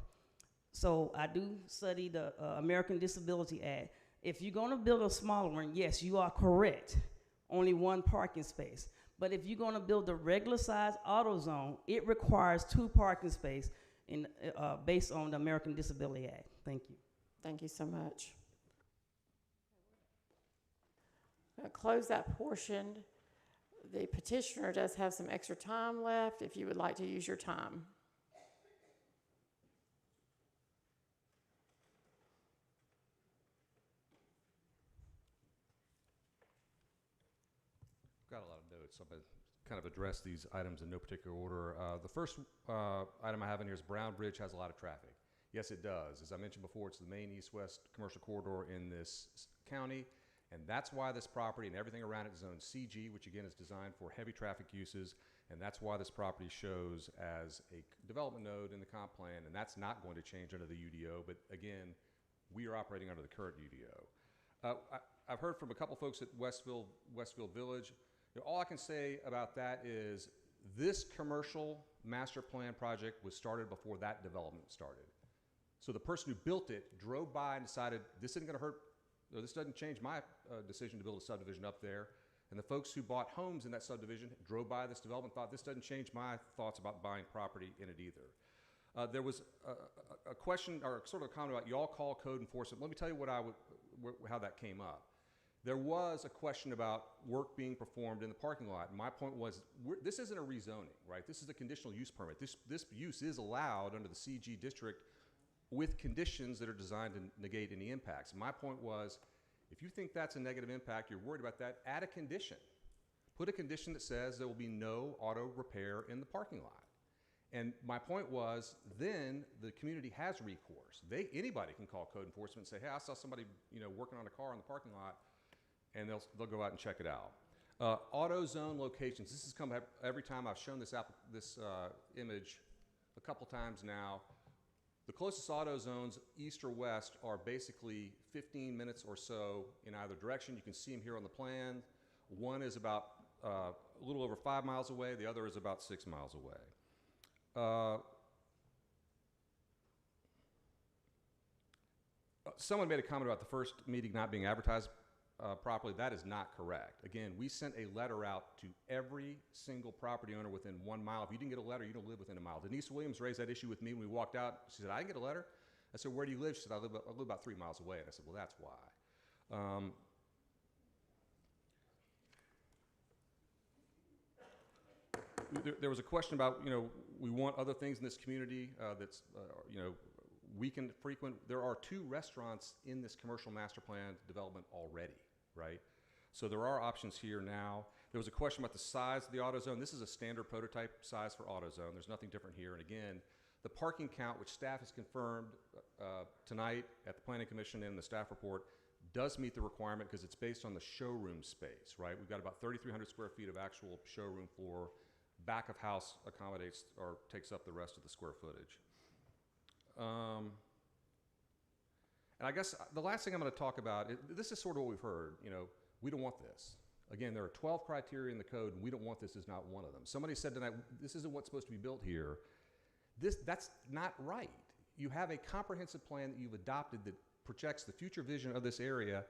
so I do study the American Disability Act. If you're gonna build a smaller one, yes, you are correct, only one parking space. But if you're gonna build a regular size auto zone, it requires 2 parking spaces based on the American Disability Act. Thank you. Thank you so much. I'm going to close that portion. The petitioner does have some extra time left if you would like to use your time. Got a lot of notes. I'm going to kind of address these items in no particular order. The first item I have in here is Brown Bridge has a lot of traffic. Yes, it does. As I mentioned before, it's the main east-west commercial corridor in this county, and that's why this property and everything around it is zoned CG, which again is designed for heavy traffic uses, and that's why this property shows as a development node in the comp plan, and that's not going to change under the UDO, but again, we are operating under the current UDO. I've heard from a couple folks at Westfield Village. All I can say about that is this commercial master plan project was started before that development started. So the person who built it drove by and decided this isn't going to hurt, or this doesn't change my decision to build a subdivision up there. And the folks who bought homes in that subdivision drove by this development, thought this doesn't change my thoughts about buying property in it either. There was a question or sort of a comment about y'all call code enforcement. Let me tell you how that came up. There was a question about work being performed in the parking lot. And my point was, this isn't a rezoning, right? This is a conditional use permit. This use is allowed under the CG district with conditions that are designed to negate any impacts. My point was, if you think that's a negative impact, you're worried about that, add a condition. Put a condition that says there will be no auto repair in the parking lot. And my point was, then the community has recourse. Anybody can call code enforcement and say, hey, I saw somebody working on a car in the parking lot, and they'll go out and check it out. Auto zone locations. This has come up every time I've shown this image a couple times now. The closest auto zones, east or west, are basically 15 minutes or so in either direction. You can see them here on the plan. One is about a little over 5 miles away. The other is about 6 miles away. Someone made a comment about the first meeting not being advertised properly. That is not correct. Again, we sent a letter out to every single property owner within 1 mile. If you didn't get a letter, you don't live within a mile. Denise Williams raised that issue with me when we walked out. She said, I didn't get a letter. I said, where do you live? She said, I live about 3 miles away. And I said, well, that's why. There was a question about, we want other things in this community that's, we can frequent. There are 2 restaurants in this commercial master plan development already, right? So there are options here now. There was a question about the size of the AutoZone. This is a standard prototype size for AutoZone. There's nothing different here. And again, the parking count, which staff has confirmed tonight at the Planning Commission and the staff report, does meet the requirement because it's based on the showroom space, right? We've got about 3,300 square feet of actual showroom floor. Back of house accommodates or takes up the rest of the square footage. And I guess the last thing I'm going to talk about, this is sort of what we've heard, you know, we don't want this. Again, there are 12 criteria in the code, and we don't want this is not one of them. Somebody said tonight, this isn't what's supposed to be built here. That's not right. You have a comprehensive plan that you've adopted that projects the future vision of this area,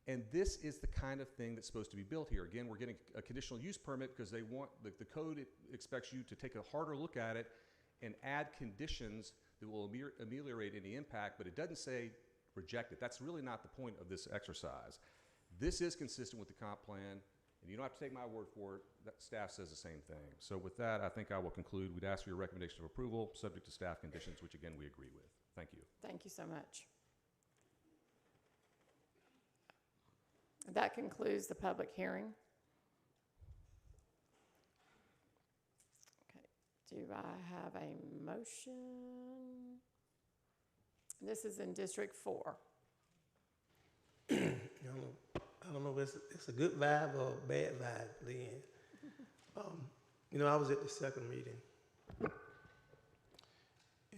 and this is the kind of thing that's supposed to be built here. Again, we're getting a conditional use permit because they want, the code expects you to take a harder look at it and add conditions that will ameliorate any impact, but it doesn't say reject it. That's really not the point of this exercise. This is consistent with the comp plan, and you don't have to take my word for it. That staff says the same thing. So with that, I think I will conclude. We'd ask for your recommendation of approval, subject to staff conditions, which again we agree with. Thank you. Thank you so much. That concludes the public hearing. Okay, do I have a motion? This is in District 4. I don't know if it's a good vibe or a bad vibe, Leanne. You know, I was at the second meeting,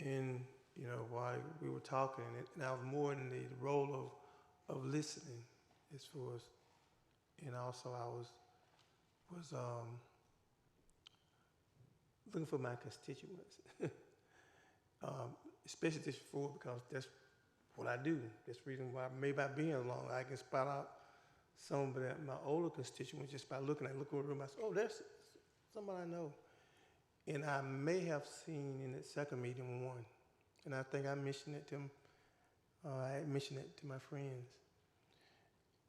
and you know, while we were talking, and I was more in the role of listening, as far as, and also I was looking for my constituents, especially District 4, because that's what I do. That's the reason why, maybe by being alone, I can spot out some of my older constituents just by looking at the room. I said, oh, that's somebody I know. And I may have seen in that second meeting one, and I think I mentioned it to them. I had mentioned it to my friends.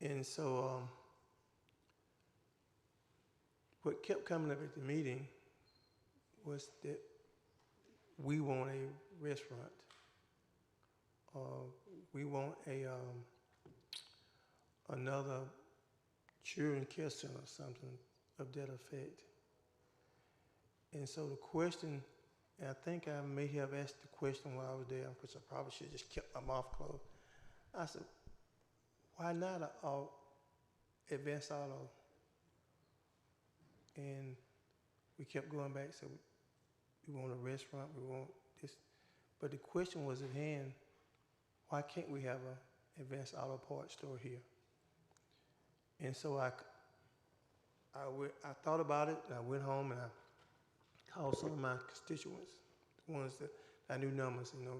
And so what kept coming up at the meeting was that we want a restaurant. We want another children care center or something of that effect. And so the question, and I think I may have asked the question while I was there, because I probably should have just kept my mouth closed. I said, why not a advanced auto? And we kept going back, so we want a restaurant, we want this. But the question was at hand, why can't we have an advanced auto parts store here? And so I thought about it, and I went home and I called some of my constituents, the ones that I knew numbers, you know.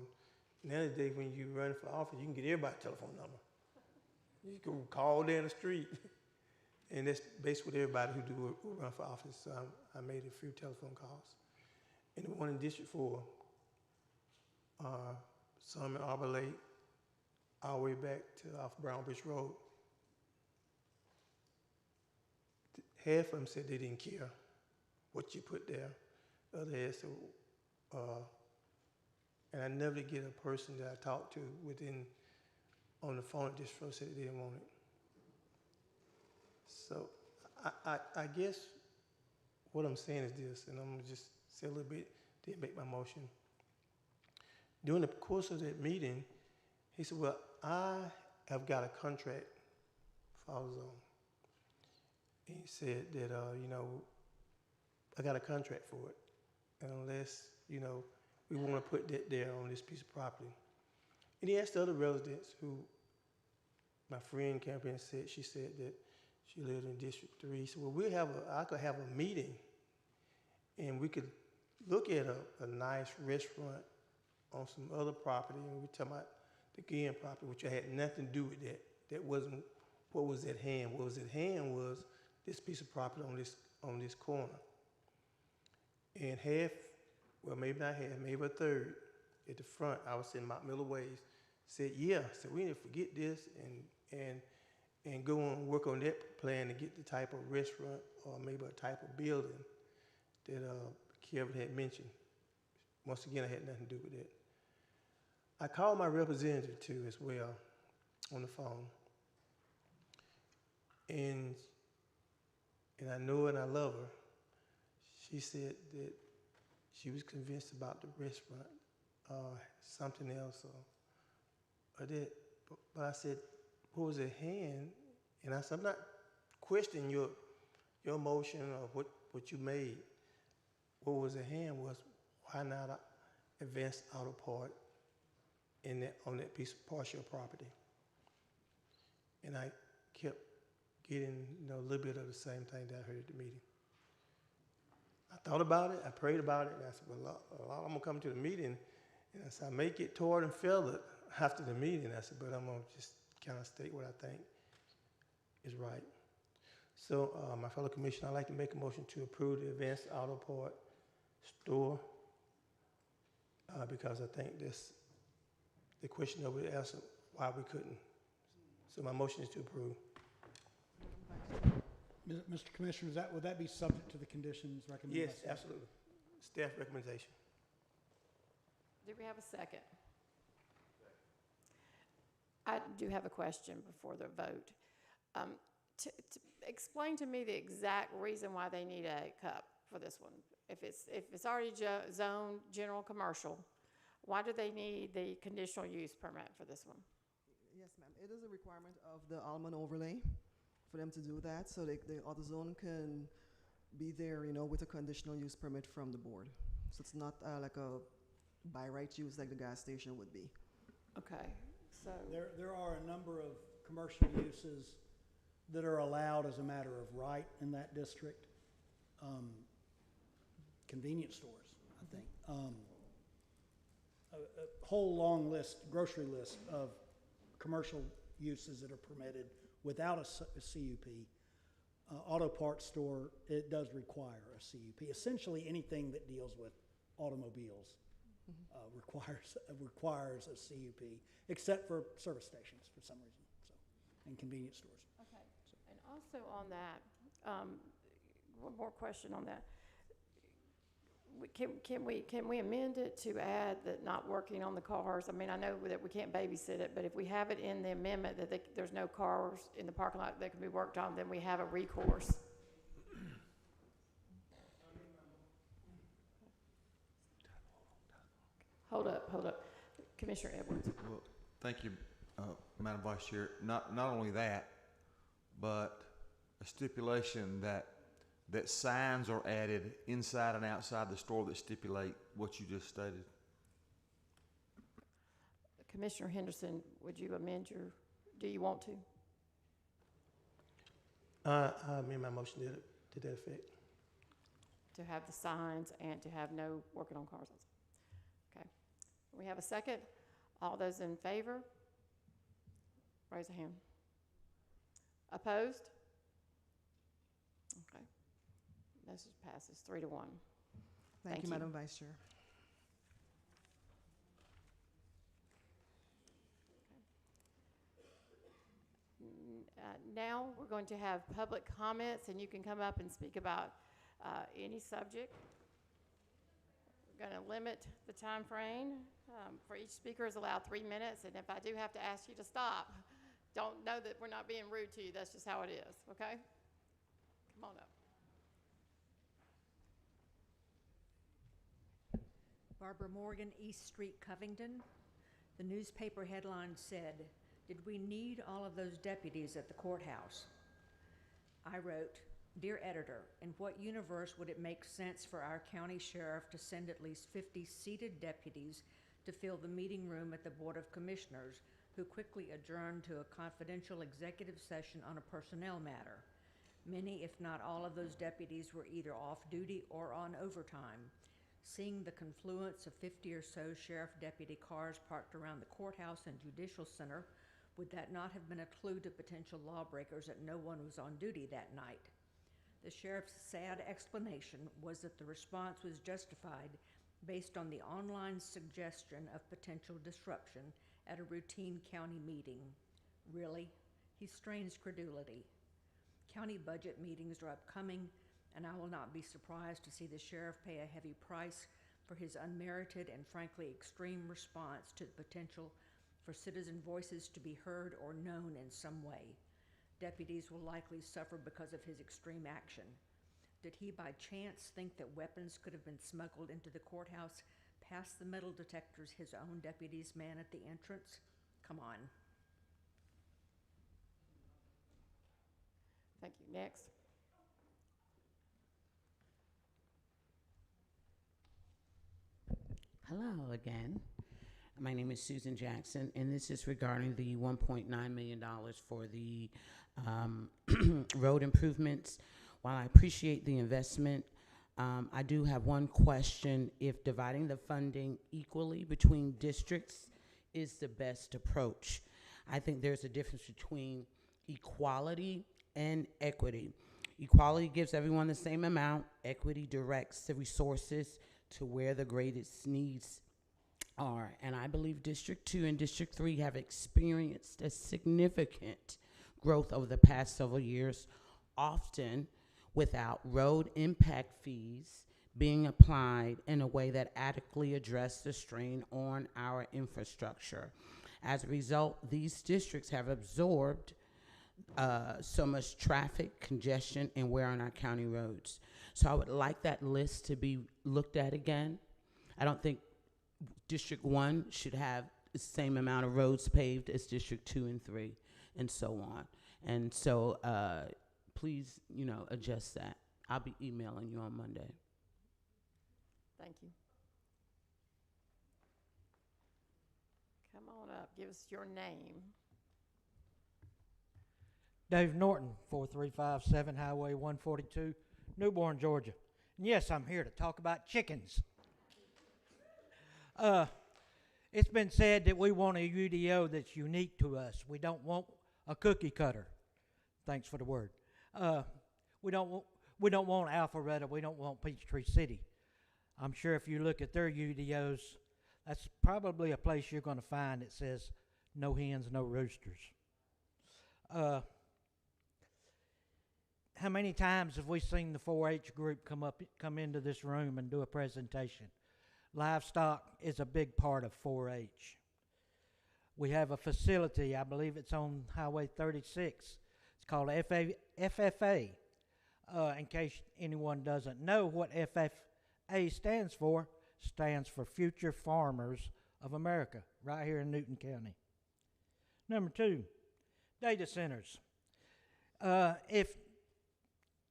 Nowadays, when you run for office, you can get everybody's telephone number. You can call down the street. And that's basically everybody who run for office. So I made a few telephone calls. And the one in District 4, some in Arbor Lake, all the way back to off Brown Bridge Road. Half of them said they didn't care what you put there. The other half said, and I never get a person that I talked to on the phone at District 4 said they didn't want it. So I guess what I'm saying is this, and I'm gonna just say a little bit, didn't make my motion. During the course of that meeting, he said, well, I have got a contract for AutoZone. And he said that, you know, I got a contract for it. And unless, you know, we want to put that there on this piece of property. And he asked the other residents who, my friend came up and said, she said that she lived in District 3. He said, well, I could have a meeting and we could look at a nice restaurant on some other property. And we're talking about the Guillen property, which had nothing to do with that. That wasn't what was at hand. What was at hand was this piece of property on this corner. And half, well, maybe not half, maybe a third at the front, I was in Mount Miller Ways, said, yeah, so we need to forget this and go and work on that plan to get the type of restaurant or maybe a type of building that Kevin had mentioned. Once again, I had nothing to do with it. I called my representative too as well on the phone. and I know her and I love her. She said that she was convinced about the restaurant, something else, or that. But I said, what was at hand? And I said, I'm not questioning your motion or what you made. What was at hand was, why not advance auto part on that piece of partial property? And I kept getting a little bit of the same thing that I heard at the meeting. I thought about it, I prayed about it, and I said, well, Lord, I'm gonna come to the meeting. And I said, I may get toward and feel it after the meeting. I said, but I'm gonna just kind of state what I think is right. So, my fellow commissioner, I'd like to make a motion to approve the advanced auto part store, because I think the question that we asked why we couldn't. So my motion is to approve. Mr. Commissioner, would that be subject to the conditions recommended? Yes, absolutely. Staff recommendation. Do we have a second? I do have a question before the vote. To explain to me the exact reason why they need a cup for this one. If it's already zoned general commercial, why do they need the conditional use permit for this one? Yes, ma'am. It is a requirement of the Almond overlay for them to do that, so the auto zone can be there, with a conditional use permit from the board. So it's not like a by right use like the gas station would be. Okay, so There are a number of commercial uses that are allowed as a matter of right in that district. Convenience stores, I think. A whole long list, grocery list of commercial uses that are permitted without a CUP. Auto parts store, it does require a CUP. Essentially anything that deals with automobiles requires a CUP, except for service stations for some reason, and convenience stores. okay, and also on that, one more question on that. Can we amend it to add that not working on the cars? I mean, I know that we can't babysit it, but if we have it in the amendment that there's no cars in the parking lot that can be worked on, then we have a recourse. Hold up. Commissioner Edwards. Well, thank you, Madam Vice Chair. Not only that, but a stipulation that signs are added inside and outside the store that stipulate what you just stated. Commissioner Henderson, would you amend do you want to? I amend my motion to that effect. To have the signs and to have no working on cars. Okay. We have a second. All those in favor? Raise a hand. Opposed? Okay. This passes 3-1. Thank you, Madam Vice Chair. Now we're going to have public comments, and you can come up and speak about any subject. We're going to limit the time frame. For each speaker is allowed 3 minutes, and if I do have to ask you to stop, don't know that we're not being rude to you. That's just how it is, okay? Come on up. Barbara Morgan, East Street, Covington. The newspaper headline said, "Did we need all of those deputies at the courthouse?" I wrote, "Dear editor, in what universe would it make sense for our county sheriff to send at least 50 seated deputies to fill the meeting room at the Board of Commissioners, who quickly adjourned to a confidential executive session on a personnel matter? Many, if not all of those deputies were either off duty or on overtime. Seeing the confluence of 50 or so sheriff deputy cars parked around the courthouse and judicial center, would that not have been a clue to potential lawbreakers that no one was on duty that night?" The sheriff's sad explanation was that the response was justified based on the online suggestion of potential disruption at a routine county meeting. Really? He strains credulity. County budget meetings are upcoming, and I will not be surprised to see the sheriff pay a heavy price for his unmerited and frankly extreme response to the potential for citizen voices to be heard or known in some way. deputies will likely suffer because of his extreme action. Did he by chance think that weapons could have been smuggled into the courthouse past the metal detectors his own deputies man at the entrance? Come on. Thank you. Next. Hello again. My name is Susan Jackson, and this is regarding the $1.9 million for the road improvements. While I appreciate the investment, I do have one question. If dividing the funding equally between districts is the best approach, I think there's a difference between equality and equity. Equality gives everyone the same amount. Equity directs the resources to where the greatest needs are. And I believe District 2 and District 3 have experienced a significant growth over the past several years, often without road impact fees being applied in a way that adequately address the strain on our infrastructure. As a result, these districts have absorbed so much traffic congestion and wear on our county roads. So I would like that list to be looked at again. I don't think District 1 should have the same amount of roads paved as District 2 and 3, and so on. And so please, adjust that. I'll be emailing you on Monday. Thank you. Come on up. Give us your name. Dave Norton, 4357 Highway 142, Newborn, Georgia. And yes, I'm here to talk about chickens. It's been said that we want a UDO that's unique to us. We don't want a cookie cutter. Thanks for the word. We don't want Alpharetta. We don't want Peachtree City. I'm sure if you look at their UDOs, that's probably a place you're going to find that says no hens, no roosters. How many times have we seen the 4-H group come into this room and do a presentation? Livestock is a big part of 4-H. We have a facility, I believe it's on Highway 36. It's called FFA. In case anyone doesn't know what FFA stands for Future Farmers of America, right here in Newton County. Number 2, data centers. If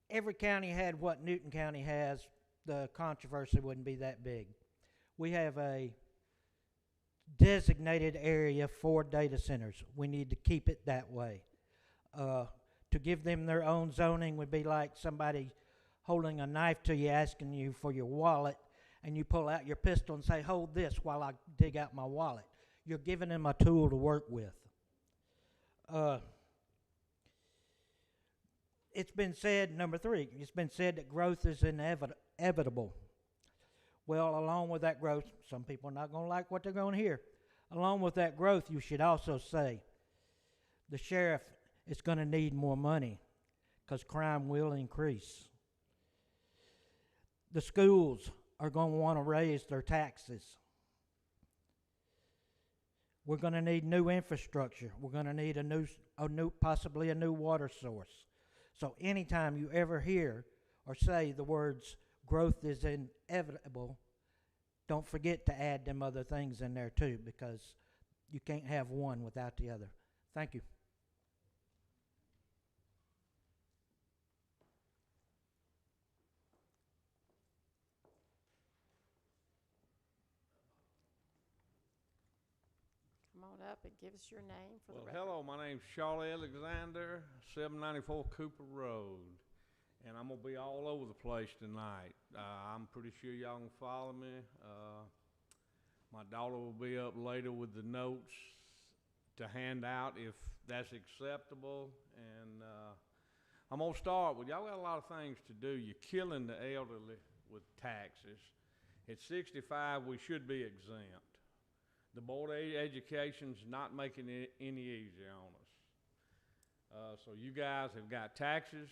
every county had what Newton County has, the controversy wouldn't be that big. We have a designated area for data centers. We need to keep it that way. To give them their own zoning would be like somebody holding a knife to you, asking you for your wallet, and you pull out your pistol and say, hold this while I dig out my wallet. You're giving them a tool to work with. It's been said, number 3, it's been said that growth is inevitable. Well, along with that growth, some people are not going to like what they're going to hear. Along with that growth, you should also say the sheriff is going to need more money because crime will increase. The schools are going to want to raise their taxes. We're going to need new infrastructure. We're going to need possibly a new water source. So anytime you ever hear or say the words growth is inevitable, don't forget to add them other things in there too, because you can't have one without the other. Thank you. Come on up and give us your name for the record. Hello, my name's Charlie Alexander, 794 Cooper Road. And I'm going to be all over the place tonight. I'm pretty sure y'all can follow me. My daughter will be up later with the notes to hand out if that's acceptable. And I'm going to start with, y'all got a lot of things to do. You're killing the elderly with taxes. At 65, we should be exempt. The Board of Education's not making it any easier on us. So you guys have got taxes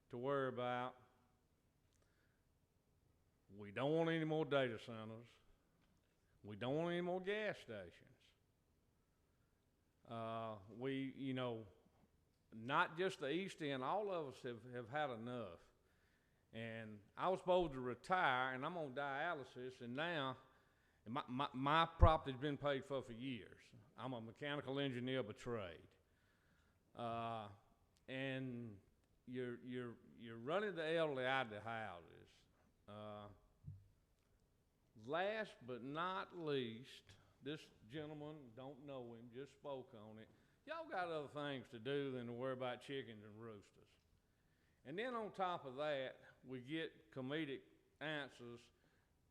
to worry about. We don't want any more data centers. We don't want any more gas stations. not just the East End, all of us have had enough. And I was supposed to retire, and I'm on dialysis, and now my property's been paid for years. I'm a mechanical engineer by trade. And you're running the elderly out of the houses. Last but not least, this gentleman, don't know him, just spoke on it. Y'all got other things to do than to worry about chickens and roosters. And then on top of that, we get comedic answers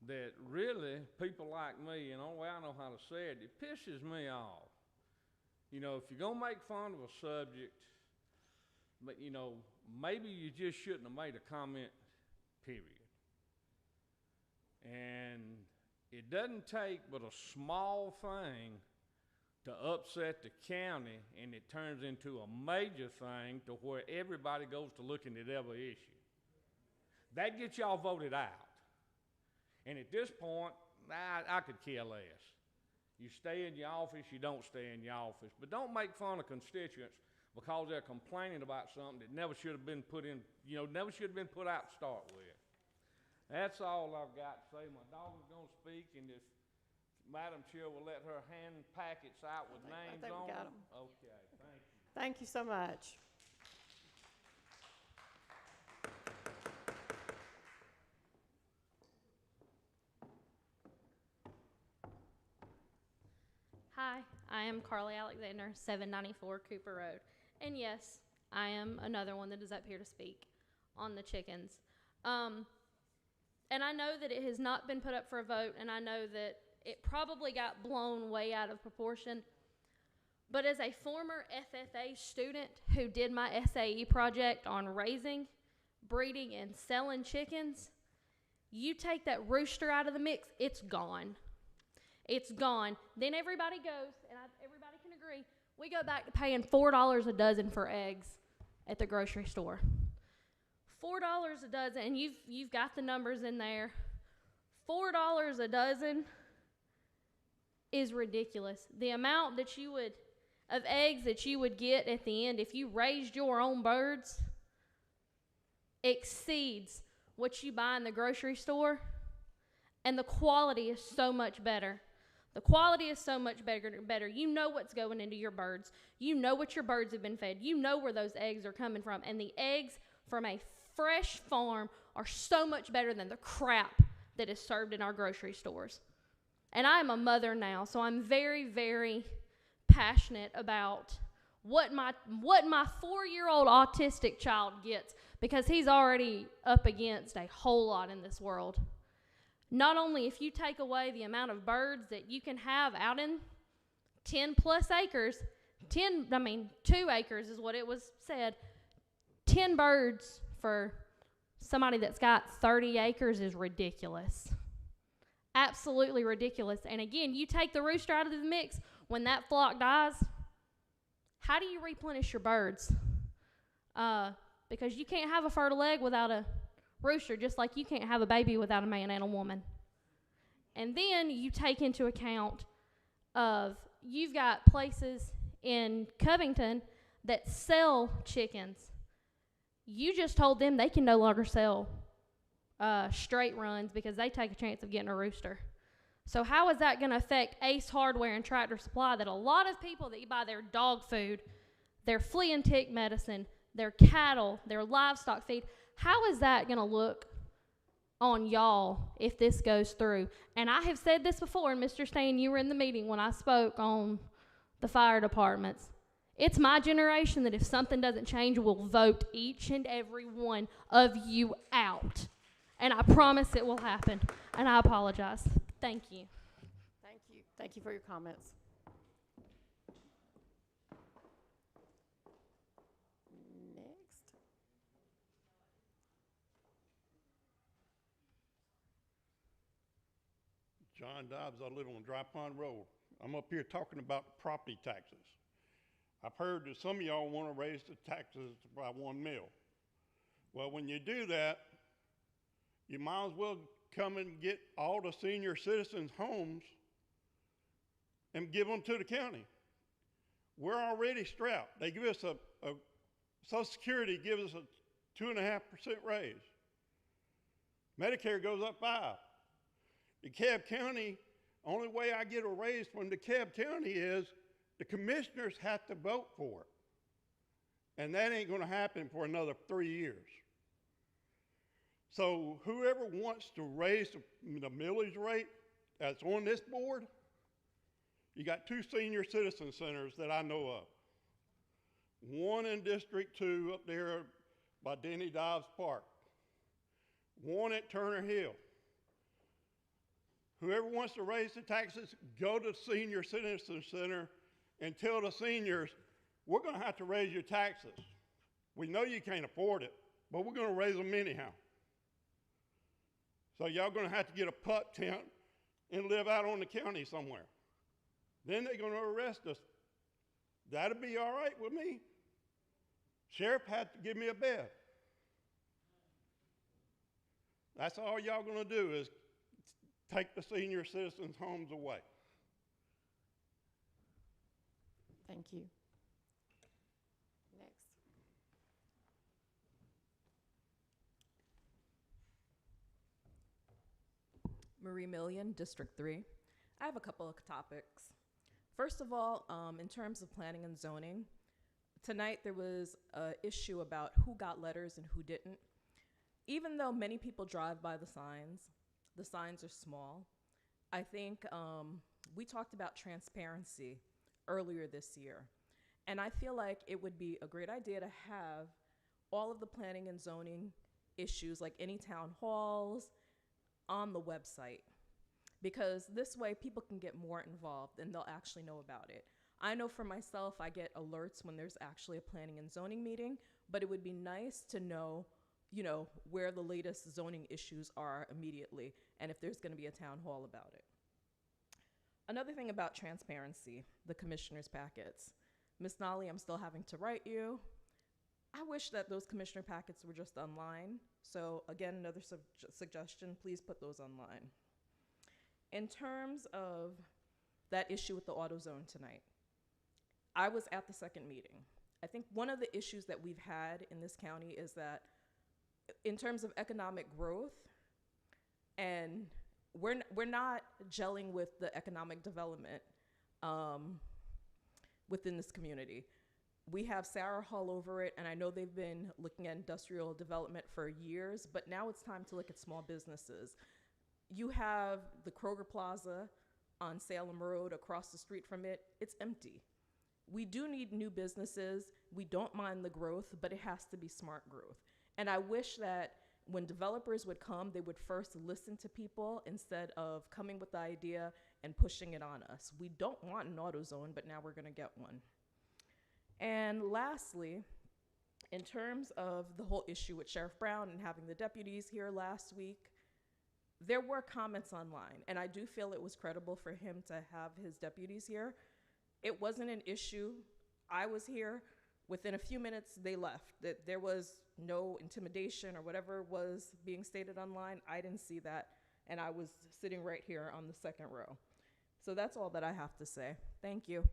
that really, people like me, and the only way I know how to say it, it pisses me off. You know, if you're gonna make fun of a subject, but you know, maybe you just shouldn't have made a comment, period. And it doesn't take but a small thing to upset the county, and it turns into a major thing to where everybody goes to looking at every issue. That gets y'all voted out. And at this point, I could care less. You stay in your office, you don't stay in your office. But don't make fun of constituents because they're complaining about something that never should have been put in, you know, never should have been put out to start with. That's all I've got to say. My daughter's going to speak, and if Madam Chair will let her hand packets out with names I think on we got them. them. Okay, thank you. Thank you so much. Hi, I am Carly Alexander, 794 Cooper Road. And yes, I am another one that is up here to speak on the chickens. And I know that it has not been put up for a vote, and I know that it probably got blown way out of proportion. But as a former FFA student who did my SAE project on raising, breeding, and selling chickens, you take that rooster out of the mix, it's gone. It's gone. Then everybody goes, and everybody can agree, we go back to paying $4 a dozen for eggs at the grocery store. $4 a dozen, and you've got the numbers in there. $4 a dozen is ridiculous. The amount that you would, of eggs that you would get at the end if you raised your own birds exceeds what you buy in the grocery store, and the quality is so much better. The quality is so much better. You know what's going into your birds. You know what your birds have been fed. You know where those eggs are coming from. And the eggs from a fresh farm are so much better than the crap that is served in our grocery stores. And I am a mother now, so I'm very, very passionate about what my 4-year-old autistic child gets, because he's already up against a whole lot in this world. Not only if you take away the amount of birds that you can have out in 10 plus acres, 2 acres is what it was said, 10 birds for somebody that's got 30 acres is ridiculous. Absolutely ridiculous. And again, you take the rooster out of the mix, when that flock dies, how do you replenish your birds? Because you can't have a fertile egg without a rooster, just like you can't have a baby without a man and a woman. And then you take into account of, you've got places in Covington that sell chickens. You just told them they can no longer sell straight runs because they take a chance of getting a rooster. So how is that going to affect Ace Hardware and Tractor Supply, that a lot of people that you buy their dog food, their flea and tick medicine, their cattle, their livestock feed, how is that going to look on y'all if this goes through? And I have said this before, and Mr. Stain, you were in the meeting when I spoke on the fire departments. It's my generation that if something doesn't change, will vote each and every one of you out. And I promise it will happen. And I apologize. Thank you. Thank you. Thank you for your comments. Next. John Dobbs, I live on Dry Pond Road. I'm up here talking about property taxes. I've heard that some of y'all want to raise the taxes by $1 million. Well, when you do that, you might as well come and get all the senior citizens' homes and give them to the county. We're already strapped. They give us a Social Security gives us a 2.5% raise. Medicare goes up 5%. DeKalb County, only way I get a raise from DeKalb County is the commissioners have to vote for it. And that ain't gonna happen for another 3 years. So whoever wants to raise the millage rate that's on this board, you got 2 senior citizen centers that I know of. One in District 2 up there by Denny Dobbs Park. One at Turner Hill. Whoever wants to raise the taxes, go to Senior Citizen Center and tell the seniors, we're gonna have to raise your taxes. We know you can't afford it, but we're gonna raise them anyhow. So y'all gonna have to get a pup tent and live out on the county somewhere. Then they're gonna arrest us. That'll be all right with me. Sheriff had to give me a bed. That's all y'all gonna do is take the senior citizens' homes away. Thank you. Next. Marie Million, District 3. I have a couple of topics. First of all, in terms of planning and zoning, tonight there was an issue about who got letters and who didn't. Even though many people drive by the signs are small. I think we talked about transparency earlier this year, and I feel like it would be a great idea to have all of the planning and zoning issues, like any town halls, on the website, because this way people can get more involved and they'll actually know about it. I know for myself, I get alerts when there's actually a planning and zoning meeting, but it would be nice to know, where the latest zoning issues are immediately and if there's going to be a town hall about it. Another thing about transparency, the commissioner's packets. Ms. Nolly, I'm still having to write you. I wish that those commissioner packets were just online. So again, another suggestion, please put those online. In terms of that issue with the AutoZone tonight, I was at the second meeting. I think one of the issues that we've had in this county is that in terms of economic growth, and we're not gelling with the economic development within this community. We have Sarah Hall over it, and I know they've been looking at industrial development for years, but now it's time to look at small businesses. You have the Kroger Plaza on Salem Road across the street from it. It's empty. We do need new businesses. We don't mind the growth, but it has to be smart growth. And I wish that when developers would come, they would first listen to people instead of coming with the idea and pushing it on us. We don't want an AutoZone, but now we're gonna get one. And lastly, in terms of the whole issue with Sheriff Brown and having the deputies here last week, there were comments online, and I do feel it was credible for him to have his deputies here. It wasn't an issue. I was here. Within a few minutes, they left. That there was no intimidation or whatever was being stated online. I didn't see that, and I was sitting right here on the second row. So that's all that I have to say. Thank you.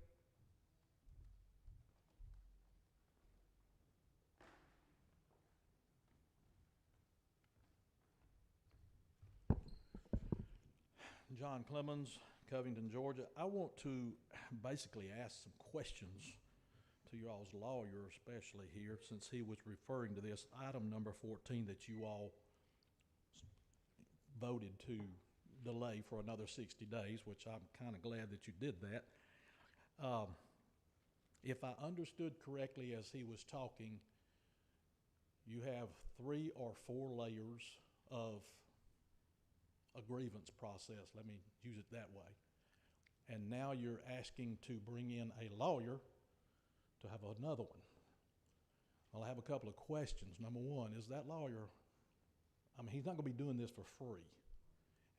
John Clemens, Covington, Georgia. I want to basically ask some questions to your all's lawyer, especially here, since he was referring to this item number 14 that you all voted to delay for another 60 days, which I'm kind of glad that you did that. If I understood correctly as he was talking, you have 3 or 4 layers of a grievance process, let me use it that way. And now you're asking to bring in a lawyer to have another one. Well, I have a couple of questions. Number one, is that lawyer, he's not gonna be doing this for free.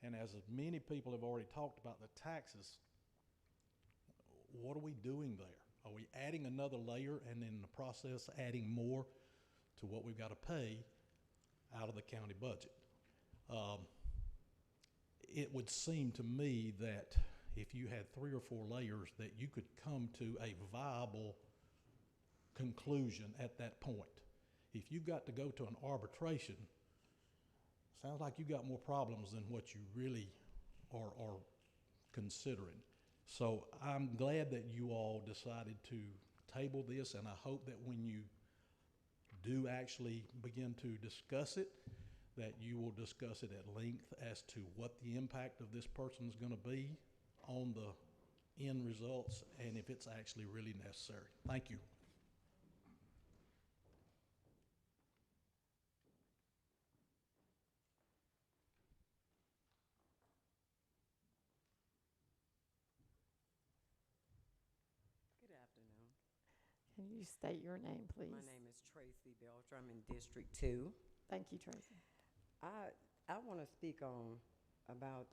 And as many people have already talked about the taxes, what are we doing there? Are we adding another layer and in the process adding more to what we've gotta pay out of the county budget? It would seem to me that if you had 3 or 4 layers that you could come to a viable conclusion at that point. If you've got to go to an arbitration, sounds like you got more problems than what you really are considering. So I'm glad that you all decided to table this, and I hope that when you do actually begin to discuss it, that you will discuss it at length as to what the impact of this person is going to be on the end results and if it's actually really necessary. Thank you. Good afternoon. Can you state your name, please? My name is Tracy Belcher. I'm in District 2. Thank you, Tracy. I want to speak on about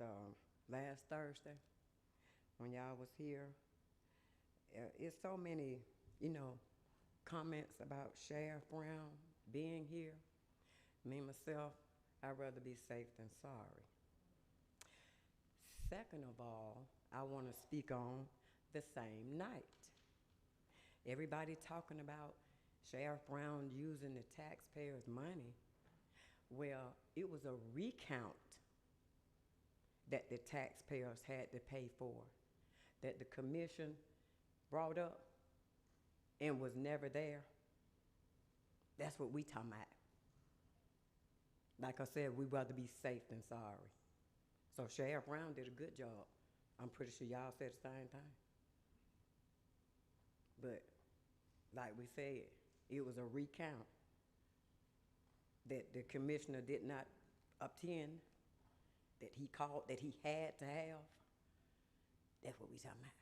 last Thursday when y'all was here. It's so many, comments about Sheriff Brown being here. Me, myself, I'd rather be safe than sorry. Second of all, I want to speak on the same night. Everybody talking about Sheriff Brown using the taxpayers' money. Well, it was a recount that the taxpayers had to pay for, that the commission brought up and was never there. That's what we talking about. Like I said, we'd rather be safe than sorry. So Sheriff Brown did a good job. I'm pretty sure y'all said the same thing. But like we said, it was a recount that the commissioner did not obtain, that he called, that he had to have. That's what we talking about.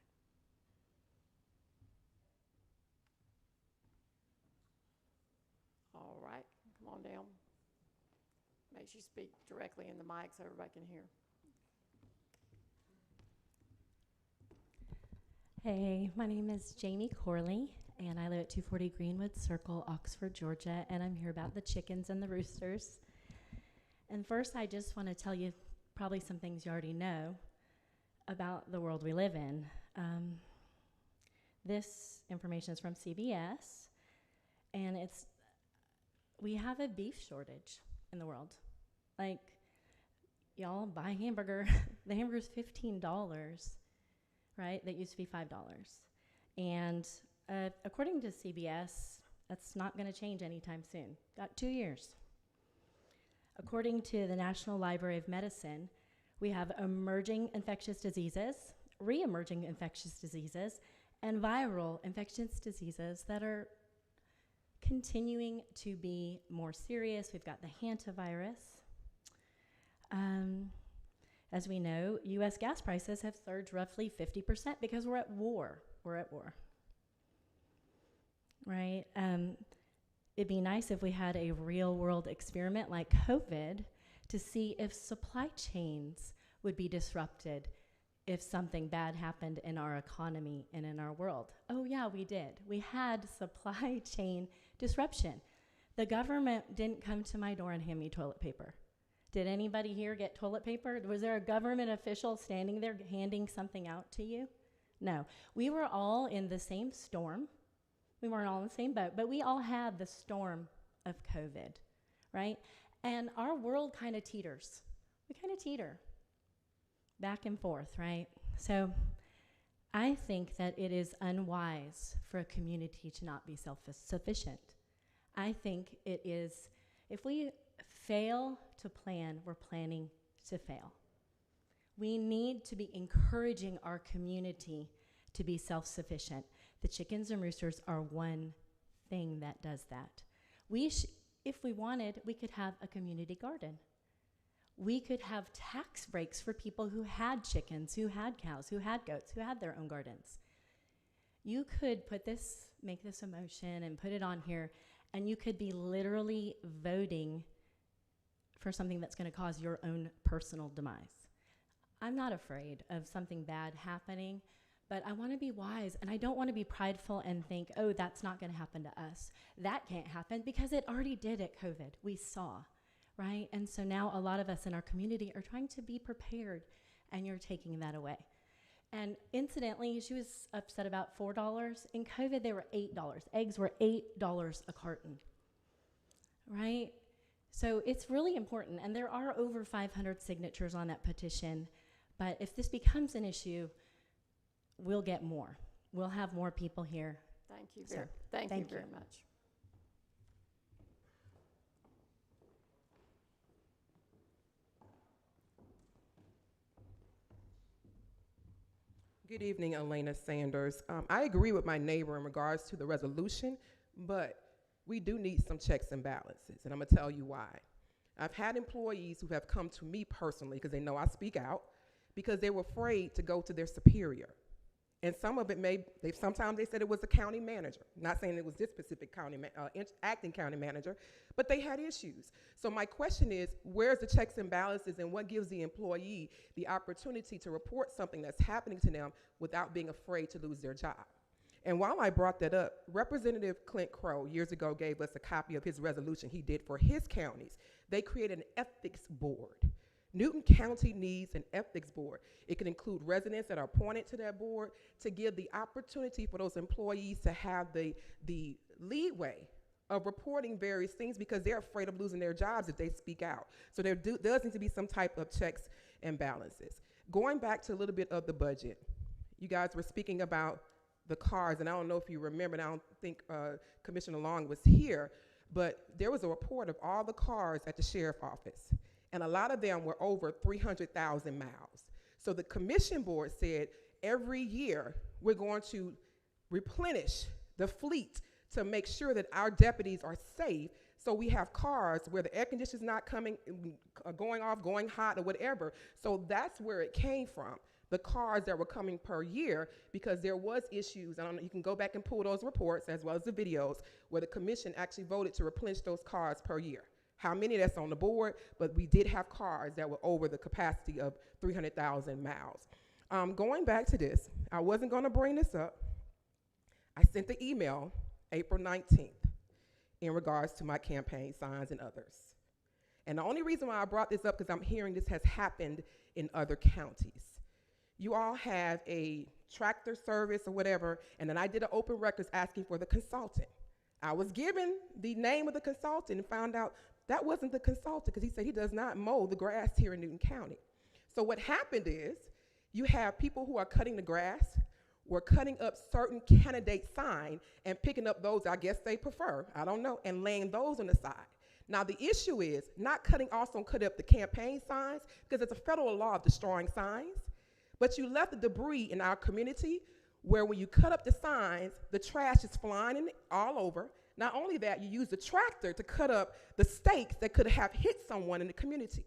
All right, come on down. Make sure you speak directly in the mic so everybody can hear. Hey, my name is Jamie Corley, and I live at 240 Greenwood Circle, Oxford, Georgia, and I'm here about the chickens and the roosters. And first, I just want to tell you probably some things you already know about the world we live in. This information is from CBS, and we have a beef shortage in the world. Like, y'all buy a hamburger, the hamburger's $15, right? That used to be $5. And according to CBS, that's not going to change anytime soon. Got 2 years. According to the National Library of Medicine, we have emerging infectious diseases, re-emerging infectious diseases, and viral infectious diseases that are continuing to be more serious. We've got the hantavirus. As we know, U.S. gas prices have surged roughly 50% because we're at war. We're at war. Right? It'd be nice if we had a real-world experiment like COVID to see if supply chains would be disrupted if something bad happened in our economy and in our world. Oh yeah, we did. We had supply chain disruption. The government didn't come to my door and hand me toilet paper. Did anybody here get toilet paper? Was there a government official standing there handing something out to you? No. We were all in the same storm. We weren't all in the same boat, but we all had the storm of COVID, right? And our world kind of teeters. We kind of teeter back and forth, right? So I think that it is unwise for a community to not be self-sufficient. I think it is, if we fail to plan, we're planning to fail. We need to be encouraging our community to be self-sufficient. The chickens and roosters are one thing that does that. If we wanted, we could have a community garden. We could have tax breaks for people who had chickens, who had cows, who had goats, who had their own gardens. You could make this a motion and put it on here, and you could be literally voting for something that's going to cause your own personal demise. I'm not afraid of something bad happening, but I want to be wise, and I don't want to be prideful and think, oh, that's not going to happen to us. That can't happen because it already did at COVID. We saw, right? And so now a lot of us in our community are trying to be prepared, and you're taking that away. And incidentally, she was upset about $4. In COVID, they were $8. Eggs were $8 a carton, right? So it's really important. And there are over 500 signatures on that petition. But if this becomes an issue, we'll get more. We'll have more people here. Thank you. So, Thank you very much. Good evening, Elena Sanders. I agree with my neighbor in regards to the resolution, but we do need some checks and balances, and I'm gonna tell you why. I've had employees who have come to me personally because they know I speak out, because they were afraid to go to their superior. And some of it sometimes they said it was the county manager. Not saying it was this specific acting county manager, but they had issues. So my question is, where's the checks and balances, and what gives the employee the opportunity to report something that's happening to them without being afraid to lose their job? And while I brought that up, Representative Clint Crow years ago gave us a copy of his resolution he did for his counties. They created an ethics board. Newton County needs an ethics board. It can include residents that are appointed to that board to give the opportunity for those employees to have the leeway of reporting various things, because they're afraid of losing their jobs if they speak out. So there does need to be some type of checks and balances. Going back to a little bit of the budget, you guys were speaking about the cars, and I don't know if you remember, and I don't think Commissioner Long was here, but there was a report of all the cars at the sheriff's office, and a lot of them were over 300,000 miles. So the commission board said every year we're going to replenish the fleet to make sure that our deputies are safe, so we have cars where the air conditioner's not going off, going hot, or whatever. So that's where it came from, the cars that were coming per year, because there was issues. I don't know, you can go back and pull those reports as well as the videos where the commission actually voted to replenish those cars per year. How many, that's on the board, but we did have cars that were over the capacity of 300,000 miles. Going back to this, I wasn't gonna bring this up. I sent the email April 19th in regards to my campaign signs and others. And the only reason why I brought this up, because I'm hearing this has happened in other counties. You all have a tractor service or whatever, and then I did an open records asking for the consultant. I was given the name of the consultant and found out that wasn't the consultant, because he said he does not mow the grass here in Newton County. So what happened is you have people who are cutting the grass, were cutting up certain candidate sign and picking up those I guess they prefer, I don't know, and laying those on the side. Now the issue is not cutting also cut up the campaign signs, because it's a federal law of destroying signs, but you left the debris in our community where when you cut up the signs, the trash is flying all over. Not only that, you use the tractor to cut up the stakes that could have hit someone in the community.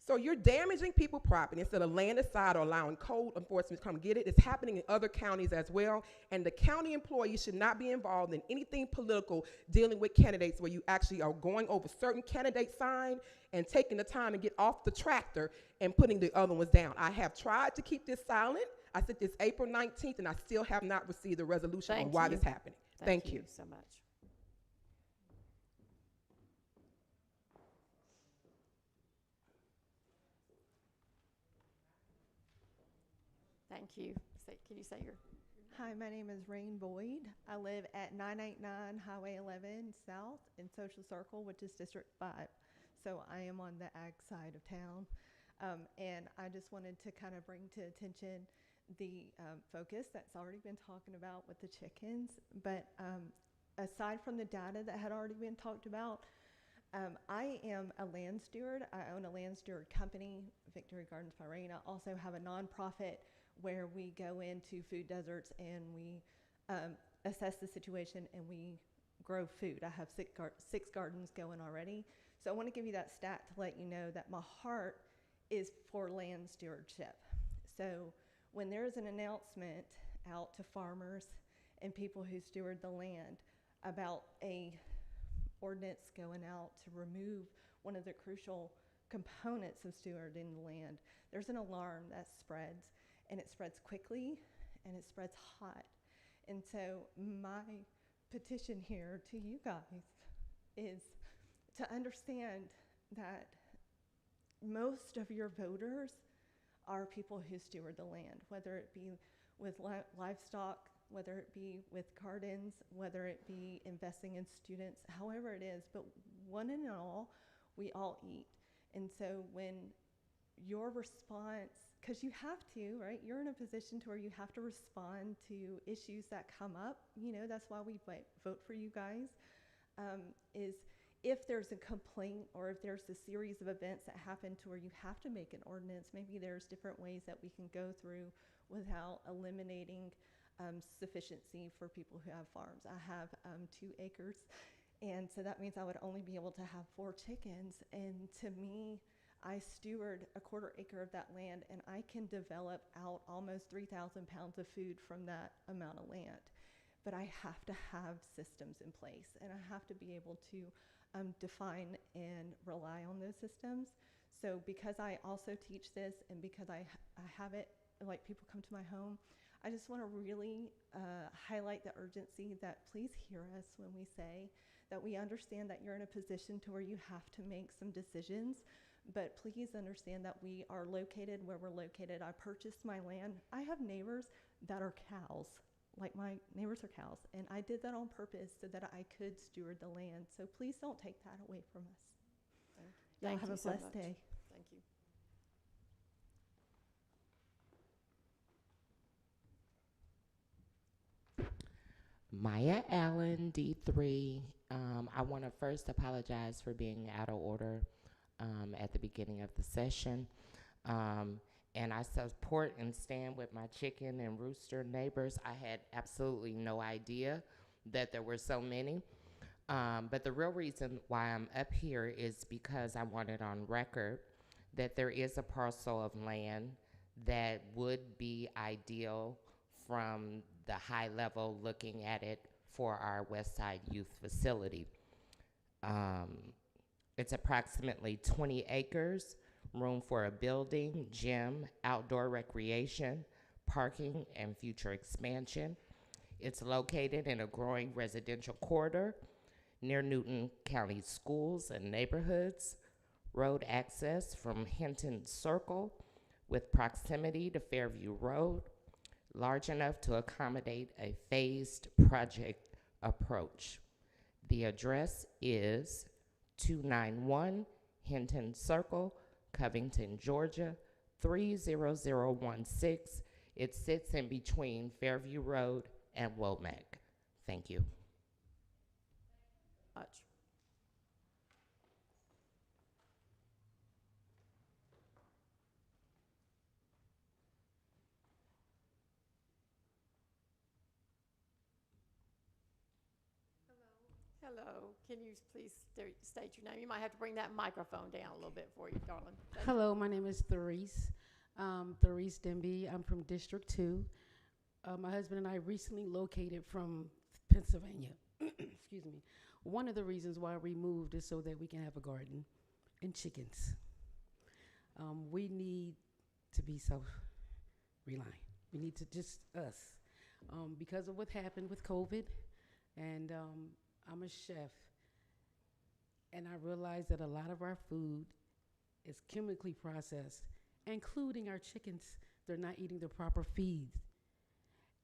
So you're damaging people's property instead of laying aside or allowing code enforcement to come get it. It's happening in other counties as well. And the county employees should not be involved in anything political dealing with candidates where you actually are going over certain candidate sign and taking the time to get off the tractor and putting the other ones down. I have tried to keep this silent. I said this April 19th, and I still have not received a resolution on why this is happening. Thank you so much. Thank you. Can you say your? Hi, my name is Rain Boyd. I live at 989 Highway 11 South in Social Circle, which is District 5. So I am on the ag side of town. And I just wanted to kind of bring to attention the focus that's already been talking about with the chickens. But aside from the data that had already been talked about, I am a land steward. I own a land steward company, Victory Gardens Pyrene. I also have a nonprofit where we go into food deserts and we assess the situation and we grow food. I have six gardens going already. So I want to give you that stat to let you know that my heart is for land stewardship. So when there's an announcement out to farmers and people who steward the land about a ordinance going out to remove one of the crucial components of stewarding the land, there's an alarm that spreads, and it spreads quickly and it spreads hot. And so my petition here to you guys is to understand that most of your voters are people who steward the land, whether it be with livestock, whether it be with gardens, whether it be investing in students, however it is. But one and all, we all eat. And so when your response, because you have to, right? You're in a position to where you have to respond to issues that come up. You know, that's why we vote for you guys, is if there's a complaint or if there's a series of events that happen to where you have to make an ordinance, maybe there's different ways that we can go through without eliminating sufficiency for people who have farms. I have 2 acres, and so that means I would only be able to have 4 chickens. And to me, I steward a 1/4 acre of that land, and I can develop out almost 3,000 pounds of food from that amount of land. But I have to have systems in place, and I have to be able to define and rely on those systems. So because I also teach this, and because I have it, like people come to my home, I just want to really highlight the urgency that please hear us when we say that we understand that you're in a position to where you have to make some decisions, but please understand that we are located where we're located. I purchased my land. I have neighbors that are cows. Like my neighbors are cows, and I did that on purpose so that I could steward the land. So please don't take that away from us. Y'all have a blessed day. Thank you. Maya Allen, D3. I want to first apologize for being out of order at the beginning of the session. And I support and stand with my chicken and rooster neighbors. I had absolutely no idea that there were so many. But the real reason why I'm up here is because I want it on record that there is a parcel of land that would be ideal from the high level looking at it for our West Side Youth Facility. It's approximately 20 acres, room for a building, gym, outdoor recreation, parking, and future expansion. It's located in a growing residential corridor near Newton County schools and neighborhoods, road access from Hinton Circle with proximity to Fairview Road, large enough to accommodate a phased project approach. The address is 291 Hinton Circle, Covington, Georgia, 30016. It sits in between Fairview Road and Womack. Thank you. Much. Hello. Can you please state your name? You might have to bring that microphone down a little bit for you, darling. Hello, my name is Therese. Therese Denby. I'm from District 2. My husband and I recently located from Pennsylvania. Excuse me. One of the reasons why we moved is so that we can have a garden and chickens. We need to be self-reliant. We need to just us. Because of what happened with COVID, and I'm a chef, and I realized that a lot of our food is chemically processed, including our chickens. They're not eating the proper feed.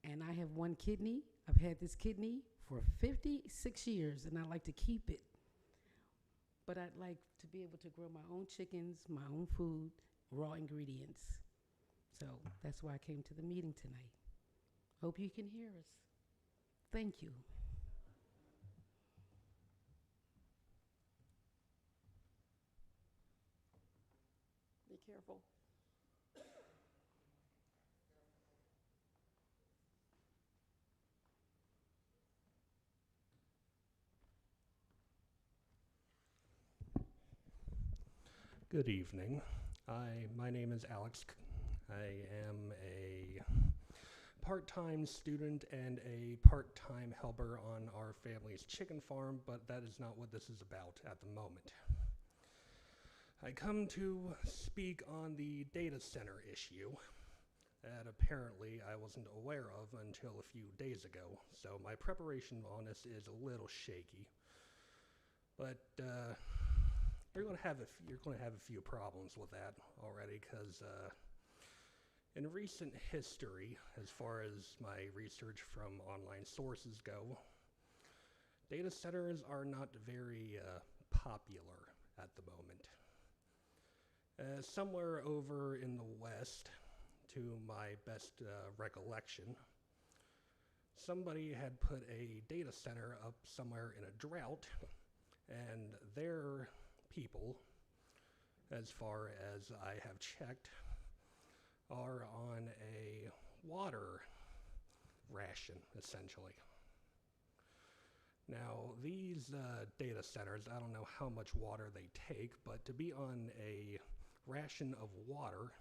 And I have one kidney. I've had this kidney for 56 years, and I like to keep it. But I'd like to be able to grow my own chickens, my own food, raw ingredients. So that's why I came to the meeting tonight. Hope you can hear us. Thank you. Be careful. Good evening. My name is Alex. I am a part-time student and a part-time helper on our family's chicken farm, but that is not what this is about at the moment. I come to speak on the data center issue that apparently I wasn't aware of until a few days ago, so my preparation on this is a little shaky. But you're going to have a few problems with that already, because In recent history, as far as my research from online sources go, data centers are not very popular at the moment. Somewhere over in the West, to my best recollection, somebody had put a data center up somewhere in a drought, and their people, as far as I have checked, are on a water ration, essentially. Now, these data centers, I don't know how much water they take, but to be on a ration of water,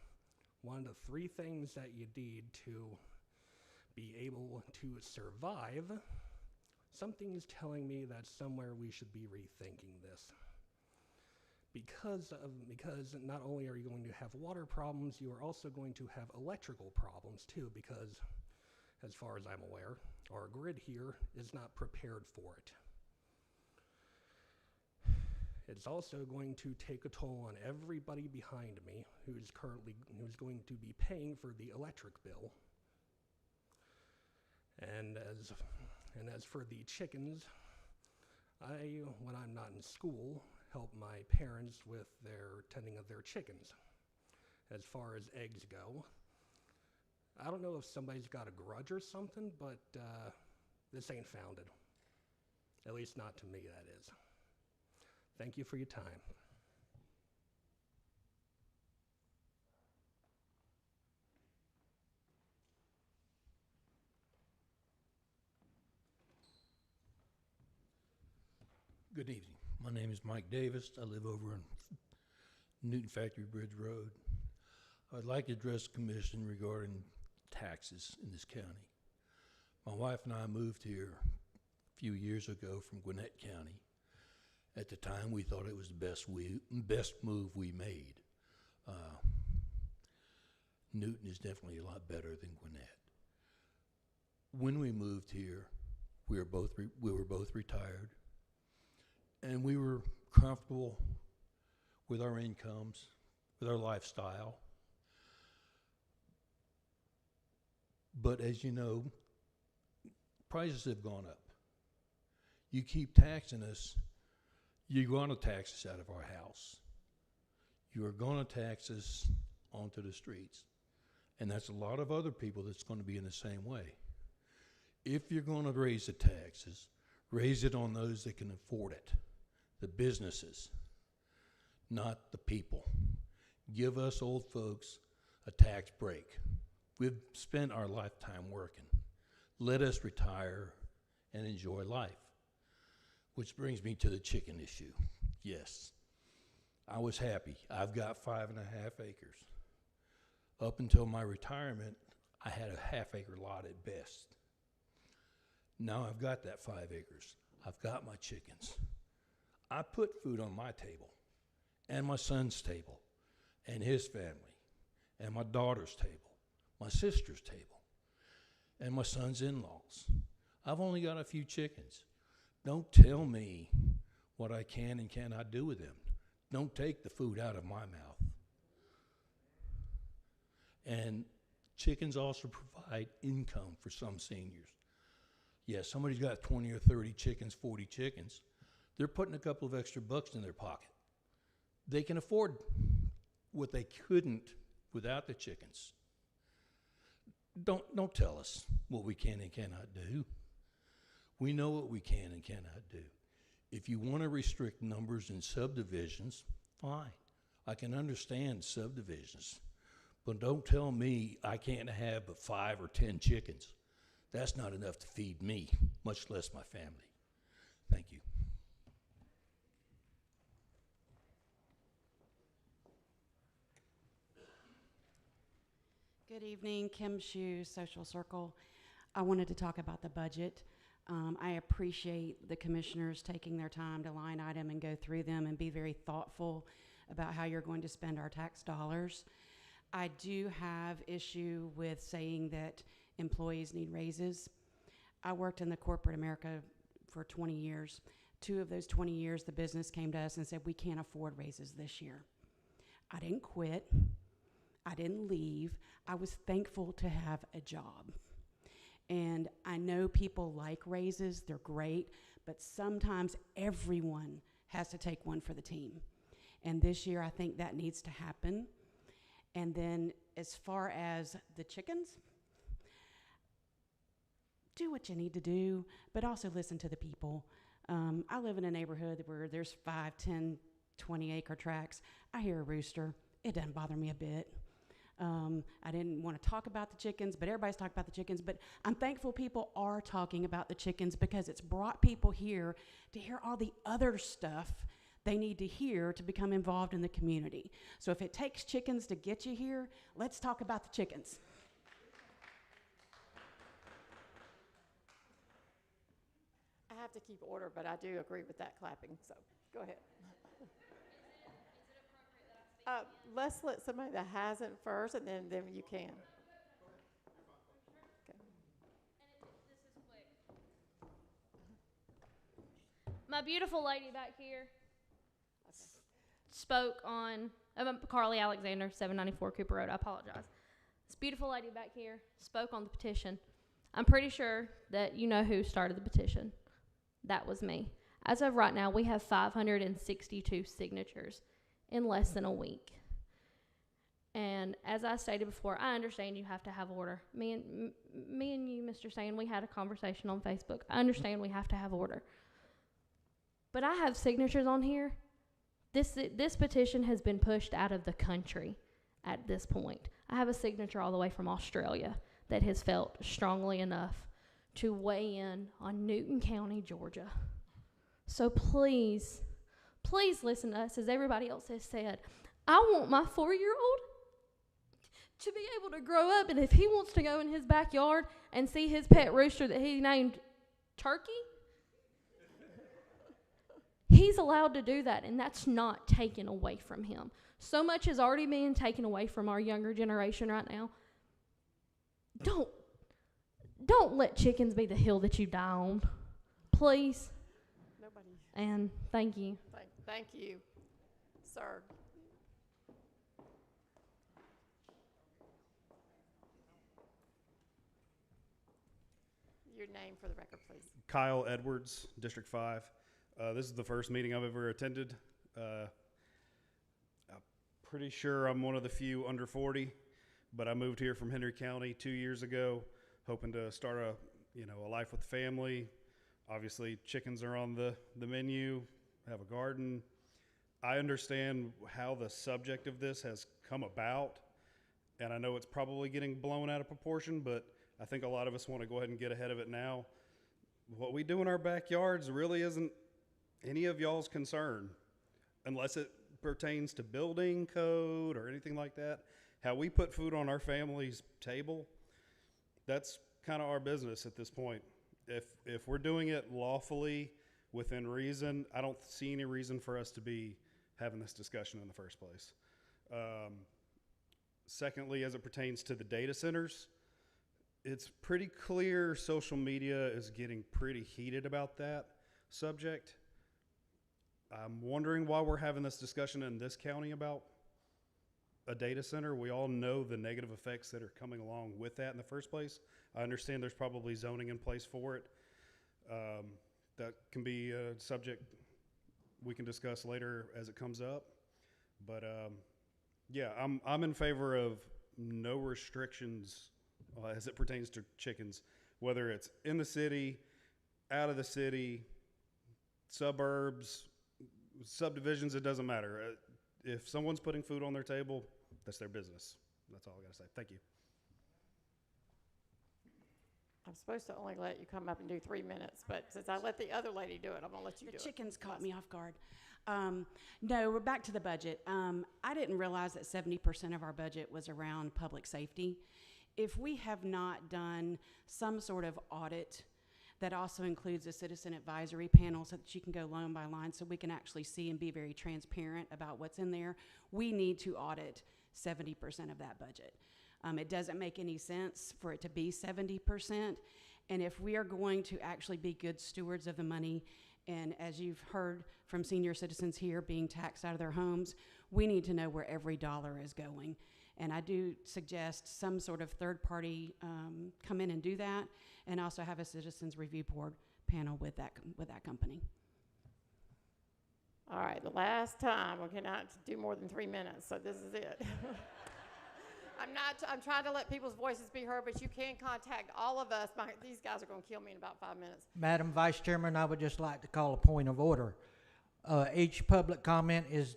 one of the three things that you need to be able to survive, something's telling me that somewhere we should be rethinking this. Because not only are you going to have water problems, you are also going to have electrical problems too, because as far as I'm aware, our grid here is not prepared for it. It's also going to take a toll on everybody behind me who's going to be paying for the electric bill. And as for the chickens, when I'm not in school, help my parents with their tending of their chickens. As far as eggs go, I don't know if somebody's got a grudge or something, but this ain't founded. At least not to me, that is. Thank you for your time. Good evening. My name is Mike Davis. I live over on Newton Factory Bridge Road. I'd like to address the commission regarding taxes in this county. My wife and I moved here a few years ago from Gwinnett County. At the time, we thought it was the best move we made. Newton is definitely a lot better than Gwinnett. When we moved here, we were both retired, and we were comfortable with our incomes, with our lifestyle. But as you know, prices have gone up. You keep taxing us, you're going to tax us out of our house. You are going to tax us onto the streets. And that's a lot of other people that's going to be in the same way. If you're going to raise the taxes, raise it on those that can afford it, the businesses, not the people. Give us old folks a tax break. We've spent our lifetime working. Let us retire and enjoy life. Which brings me to the chicken issue. Yes, I was happy. I've got 5.5 acres. Up until my retirement, I had a half-acre lot at best. Now I've got that 5 acres. I've got my chickens. I put food on my table, and my son's table, and his family, and my daughter's table, my sister's table, and my son's in-laws. I've only got a few chickens. Don't tell me what I can and cannot do with them. Don't take the food out of my mouth. And chickens also provide income for some seniors. Yes, somebody's got 20 or 30 chickens, 40 chickens. They're putting a couple of extra bucks in their pocket. They can afford what they couldn't without the chickens. Don't tell us what we can and cannot do. We know what we can and cannot do. If you want to restrict numbers in subdivisions, fine. I can understand subdivisions. But don't tell me I can't have but 5 or 10 chickens. That's not enough to feed me, much less my family. Thank you. Good evening, Kim Hsu, Social Circle. I wanted to talk about the budget. I appreciate the commissioners taking their time to line item and go through them and be very thoughtful about how you're going to spend our tax dollars. I do have issue with saying that employees need raises. I worked in the corporate America for 20 years. 2 of those 20 years, the business came to us and said, we can't afford raises this year. I didn't quit. I didn't leave. I was thankful to have a job. And I know people like raises, they're great, but sometimes everyone has to take one for the team. And this year, I think that needs to happen. And then as far as the chickens, do what you need to do, but also listen to the people. I live in a neighborhood where there's 5, 10, 20-acre tracts. I hear a rooster. It doesn't bother me a bit. I didn't want to talk about the chickens, but everybody's talking about the chickens. But I'm thankful people are talking about the chickens because it's brought people here to hear all the other stuff they need to hear to become involved in the community. So if it takes chickens to get you here, let's talk about the chickens. I have to keep order, but I do agree with that clapping, so go ahead. Let's let somebody that hasn't first, and then you can. Okay. This is quick. My beautiful lady back here spoke on, Carly Alexander, 794 Cooper Road. I apologize. This beautiful lady back here spoke on the petition. I'm pretty sure that you know who started the petition. That was me. As of right now, we have 562 signatures in less than a week. And as I stated before, I understand you have to have order. Me and you, Mr. Sand, we had a conversation on Facebook. I understand we have to have order. But I have signatures on here. This petition has been pushed out of the country at this point. I have a signature all the way from Australia that has felt strongly enough to weigh in on Newton County, Georgia. So please, please listen to us, as everybody else has said. I want my 4-year-old to be able to grow up, and if he wants to go in his backyard and see his pet rooster that he named Turkey, he's allowed to do that, and that's not taken away from him. So much is already being taken away from our younger generation right now. Don't let chickens be the hill that you die on, please. Nobody. And thank you. Thank you, sir. Your name for the record, please. Kyle Edwards, District 5. This is the first meeting I've ever attended. I'm pretty sure I'm one of the few under 40, but I moved here from Henry County 2 years ago, hoping to start a life with family. Obviously, chickens are on the menu, have a garden. I understand how the subject of this has come about, and I know it's probably getting blown out of proportion, but I think a lot of us want to go ahead and get ahead of it now. What we do in our backyards really isn't any of y'all's concern, unless it pertains to building code or anything like that. How we put food on our family's table, that's kind of our business at this point. If we're doing it lawfully, within reason, I don't see any reason for us to be having this discussion in the first place. Secondly, as it pertains to the data centers, it's pretty clear social media is getting pretty heated about that subject. I'm wondering why we're having this discussion in this county about a data center. We all know the negative effects that are coming along with that in the first place. I understand there's probably zoning in place for it. That can be a subject we can discuss later as it comes up. But yeah, I'm in favor of no restrictions as it pertains to chickens, whether it's in the city, out of the city, suburbs, subdivisions, it doesn't matter. If someone's putting food on their table, that's their business. That's all I gotta say. Thank you. I'm supposed to only let you come up and do 3 minutes, but since I let the other lady do it, I'm gonna let you do it. The chickens caught me off guard. No, we're back to the budget. I didn't realize that 70% of our budget was around public safety. If we have not done some sort of audit that also includes a citizen advisory panel so that you can go line by line so we can actually see and be very transparent about what's in there, we need to audit 70% of that budget. It doesn't make any sense for it to be 70%. And if we are going to actually be good stewards of the money, and as you've heard from senior citizens here being taxed out of their homes, we need to know where every dollar is going. And I do suggest some sort of third party come in and do that, and also have a citizens review board panel with that company. All right, the last time, we cannot do more than 3 minutes, so this is it. I'm trying to let people's voices be heard, but you can contact all of us. These guys are going to kill me in about 5 minutes. Madam Vice Chairman, I would just like to call a point of order. Each public comment is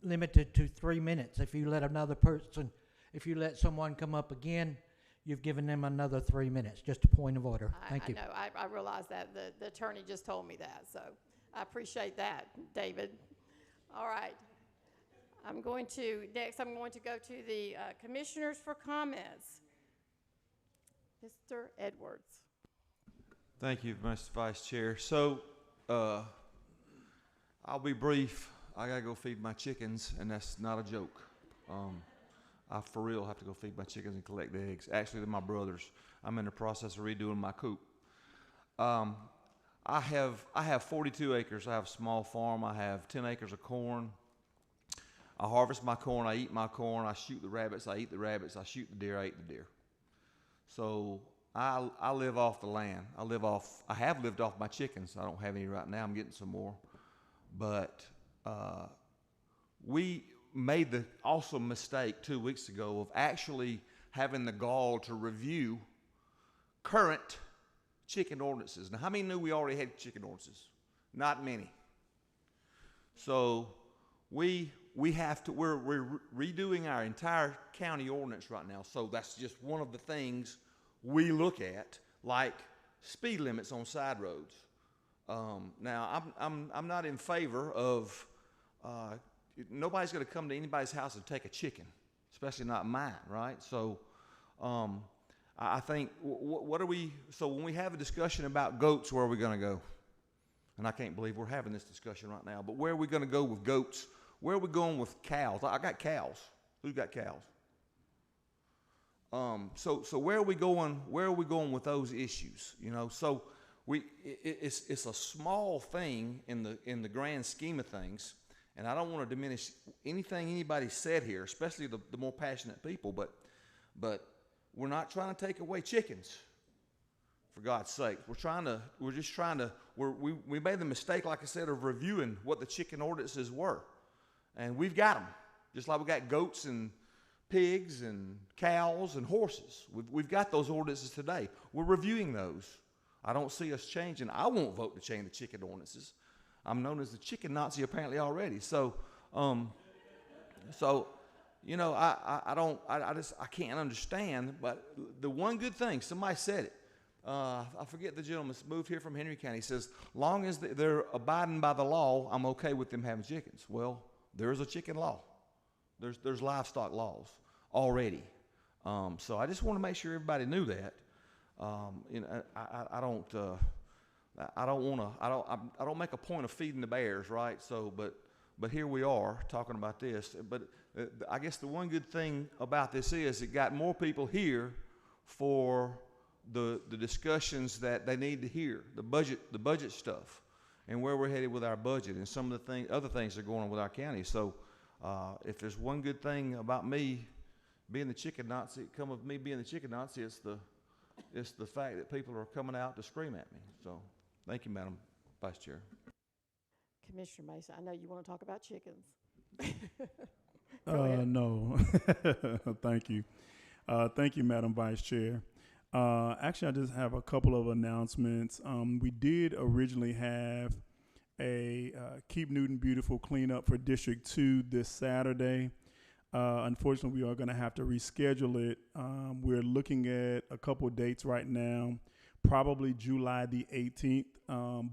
limited to 3 minutes. If you let someone come up again, you've given them another 3 minutes. Just a point of order. Thank you. I know, I realize that. The attorney just told me that, so I appreciate that, David. All right. Next I'm going to go to the commissioners for comments. Mr. Edwards. Thank you, Mr. Vice Chair. So, I'll be brief. I gotta go feed my chickens, and that's not a joke. I for real have to go feed my chickens and collect the eggs. Actually, they're my brothers. I'm in the process of redoing my coop. I have 42 acres. I have a small farm. I have 10 acres of corn. I harvest my corn. I eat my corn. I shoot the rabbits. I eat the rabbits. I shoot the deer. I eat the deer. So I live off the land. I have lived off my chickens. I don't have any right now. I'm getting some more. But we made the awesome mistake 2 weeks ago of actually having the gall to review current chicken ordinances. Now, how many knew we already had chicken ordinances? Not many. So we're redoing our entire county ordinance right now. So that's just one of the things we look at, like speed limits on side roads. Now, I'm not in favor of nobody's going to come to anybody's house and take a chicken, especially not mine, right? So I think so when we have a discussion about goats, where are we going to go? And I can't believe we're having this discussion right now, but where are we going to go with goats? Where are we going with cows? I got cows. Who's got cows? So where are we going? Where are we going with those issues? You know, so it's a small thing in the grand scheme of things, and I don't want to diminish anything anybody said here, especially the more passionate people. But we're not trying to take away chickens, for God's sake. We made the mistake, like I said, of reviewing what the chicken ordinances were. And we've got them, just like we got goats and pigs and cows and horses. We've got those ordinances today. We're reviewing those. I don't see us changing. I won't vote to change the chicken ordinances. I'm known as the chicken Nazi apparently already. So, you know, I can't understand. But the one good thing, somebody said it. I forget the gentleman moved here from Henry County. He says, long as they're abiding by the law, I'm okay with them having chickens. Well, there's a chicken law. There's livestock laws already. So I just want to make sure everybody knew that. You know, I don't make a point of feeding the bears, right? So, but here we are talking about this. But I guess the one good thing about this is it got more people here for the discussions that they need to hear, the budget stuff, and where we're headed with our budget, and some of the other things that are going on with our county. So, if there's one good thing about me being the chicken Nazi, it's the fact that people are coming out to scream at me. So, thank you, Madam Vice Chair. Commissioner Mason, I know you want to talk about chickens. No. Thank you. Thank you, Madam Vice Chair. Actually, I just have a couple of announcements. We did originally have a Keep Newton Beautiful cleanup for District 2 this Saturday. Unfortunately, we are going to have to reschedule it. We're looking at a couple dates right now, probably July the 18th.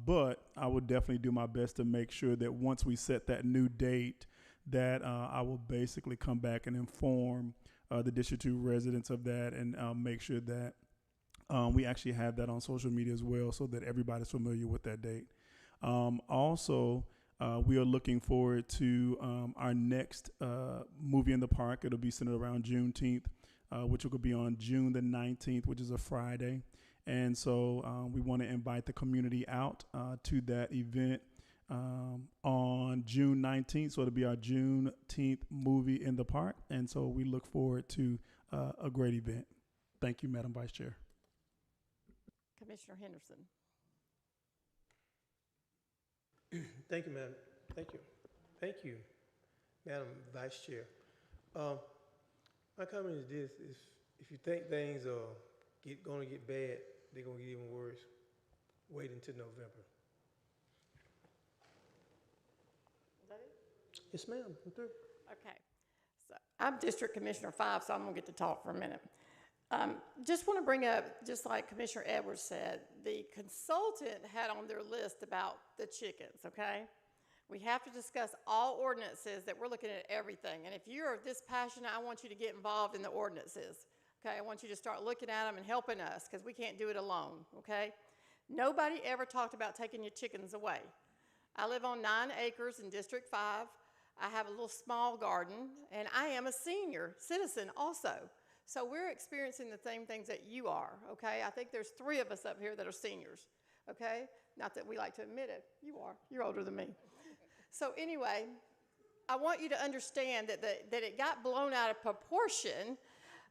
But I will definitely do my best to make sure that once we set that new date, that I will basically come back and inform the District 2 residents of that, and make sure that we actually have that on social media as well, so that everybody's familiar with that date. Also, we are looking forward to our next movie in the park. It'll be centered around Juneteenth, which will be on June the 19th, which is a Friday. And so we want to invite the community out to that event. on June 19th. So it'll be our Juneteenth movie in the park. And so we look forward to a great event. Thank you, Madam Vice Chair. Commissioner Henderson. Thank you, Madam. Thank you. Thank you, Madam Vice Chair. My comment is this: if you think things are going to get bad, they're going to get even worse. Wait until November. Is that it? Yes, ma'am. I'm through. Okay. So I'm District Commissioner 5, so I'm going to get to talk for a minute. Just want to bring up, just like Commissioner Edwards said, the consultant had on their list about the chickens, okay? We have to discuss all ordinances that we're looking at everything. And if you're this passionate, I want you to get involved in the ordinances, okay? I want you to start looking at them and helping us because we can't do it alone, okay? Nobody ever talked about taking your chickens away. I live on 9 acres in District 5. I have a little small garden, and I am a senior citizen also. So we're experiencing the same things that you are, okay? I think there's 3 of us up here that are seniors, okay? Not that we like to admit it. You are. You're older than me. So anyway, I want you to understand that it got blown out of proportion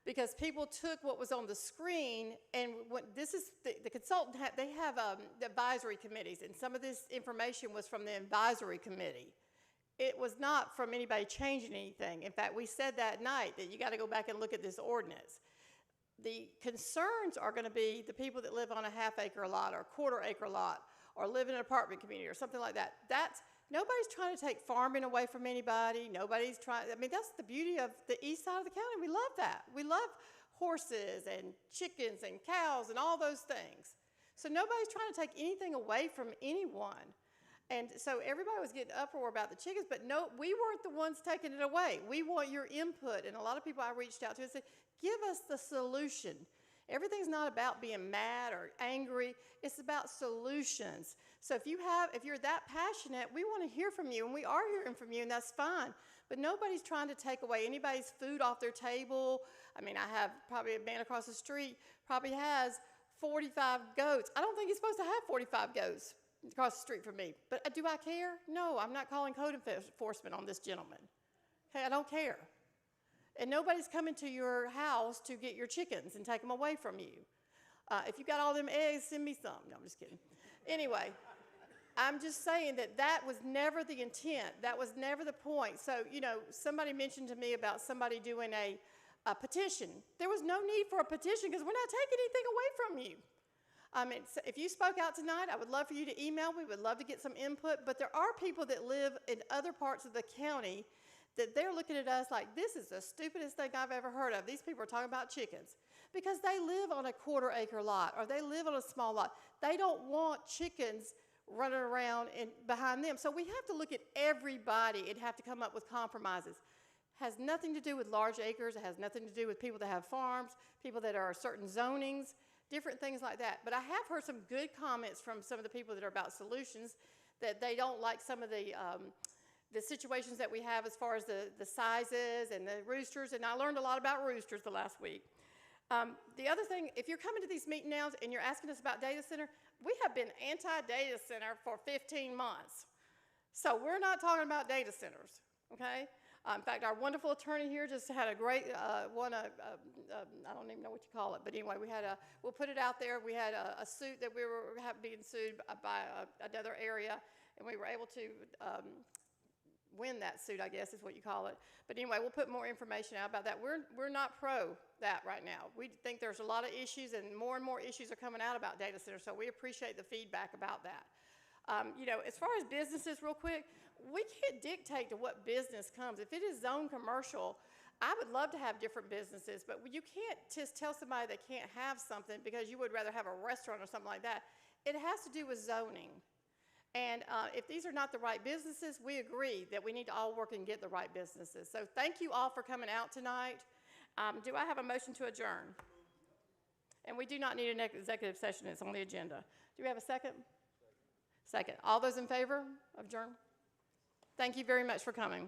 because people took what was on the screen, and this is the consultant, they have the advisory committees, and some of this information was from the advisory committee. It was not from anybody changing anything. In fact, we said that night that you got to go back and look at this ordinance. The concerns are going to be the people that live on a half-acre lot or a quarter-acre lot or live in an apartment community or something like that. Nobody's trying to take farming away from anybody. Nobody's trying, I mean, that's the beauty of the east side of the county. We love that. We love horses and chickens and cows and all those things. So nobody's trying to take anything away from anyone. And so everybody was getting uproar about the chickens, but no, we weren't the ones taking it away. We want your input. And a lot of people I reached out to and said, give us the solution. Everything's not about being mad or angry. It's about solutions. So if you're that passionate, we want to hear from you, and we are hearing from you, and that's fine. But nobody's trying to take away anybody's food off their table. I mean, I have probably a man across the street probably has 45 goats. I don't think he's supposed to have 45 goats across the street from me. But do I care? No, I'm not calling code enforcement on this gentleman. Okay, I don't care. And nobody's coming to your house to get your chickens and take them away from you. If you got all them eggs, send me some. No, I'm just kidding. Anyway, I'm just saying that was never the intent. That was never the point. So, somebody mentioned to me about somebody doing a petition. There was no need for a petition because we're not taking anything away from you. So if you spoke out tonight, I would love for you to email. We would love to get some input. But there are people that live in other parts of the county that they're looking at us like, this is the stupidest thing I've ever heard of. These people are talking about chickens because they live on a quarter-acre lot or they live on a small lot. They don't want chickens running around behind them. So we have to look at everybody and have to come up with compromises. Has nothing to do with large acres. It has nothing to do with people that have farms, people that are certain zonings, different things like that. But I have heard some good comments from some of the people that are about solutions, that they don't like some of the situations that we have as far as the sizes and the roosters, and I learned a lot about roosters the last week. The other thing, if you're coming to these meeting now and you're asking us about data center, we have been anti-data center for 15 months. So we're not talking about data centers, okay? In fact, our wonderful attorney here just had a great I don't even know what you call it, but anyway, we'll put it out there. We had a suit that we were being sued by another area, and we were able to win that suit, I guess is what you call it. But anyway, we'll put more information out about that. We're not pro that right now. We think there's a lot of issues, and more issues are coming out about data centers, so we appreciate the feedback about that. As far as businesses, real quick, we can't dictate to what business comes. If it is zone commercial, I would love to have different businesses, but you can't just tell somebody they can't have something because you would rather have a restaurant or something like that. It has to do with zoning. And if these are not the right businesses, we agree that we need to all work and get the right businesses. So thank you all for coming out tonight. Do I have a motion to adjourn? And we do not need an executive session. It's on the agenda. Do we have a second? Second. All those in favor of adjourn? Thank you very much for coming.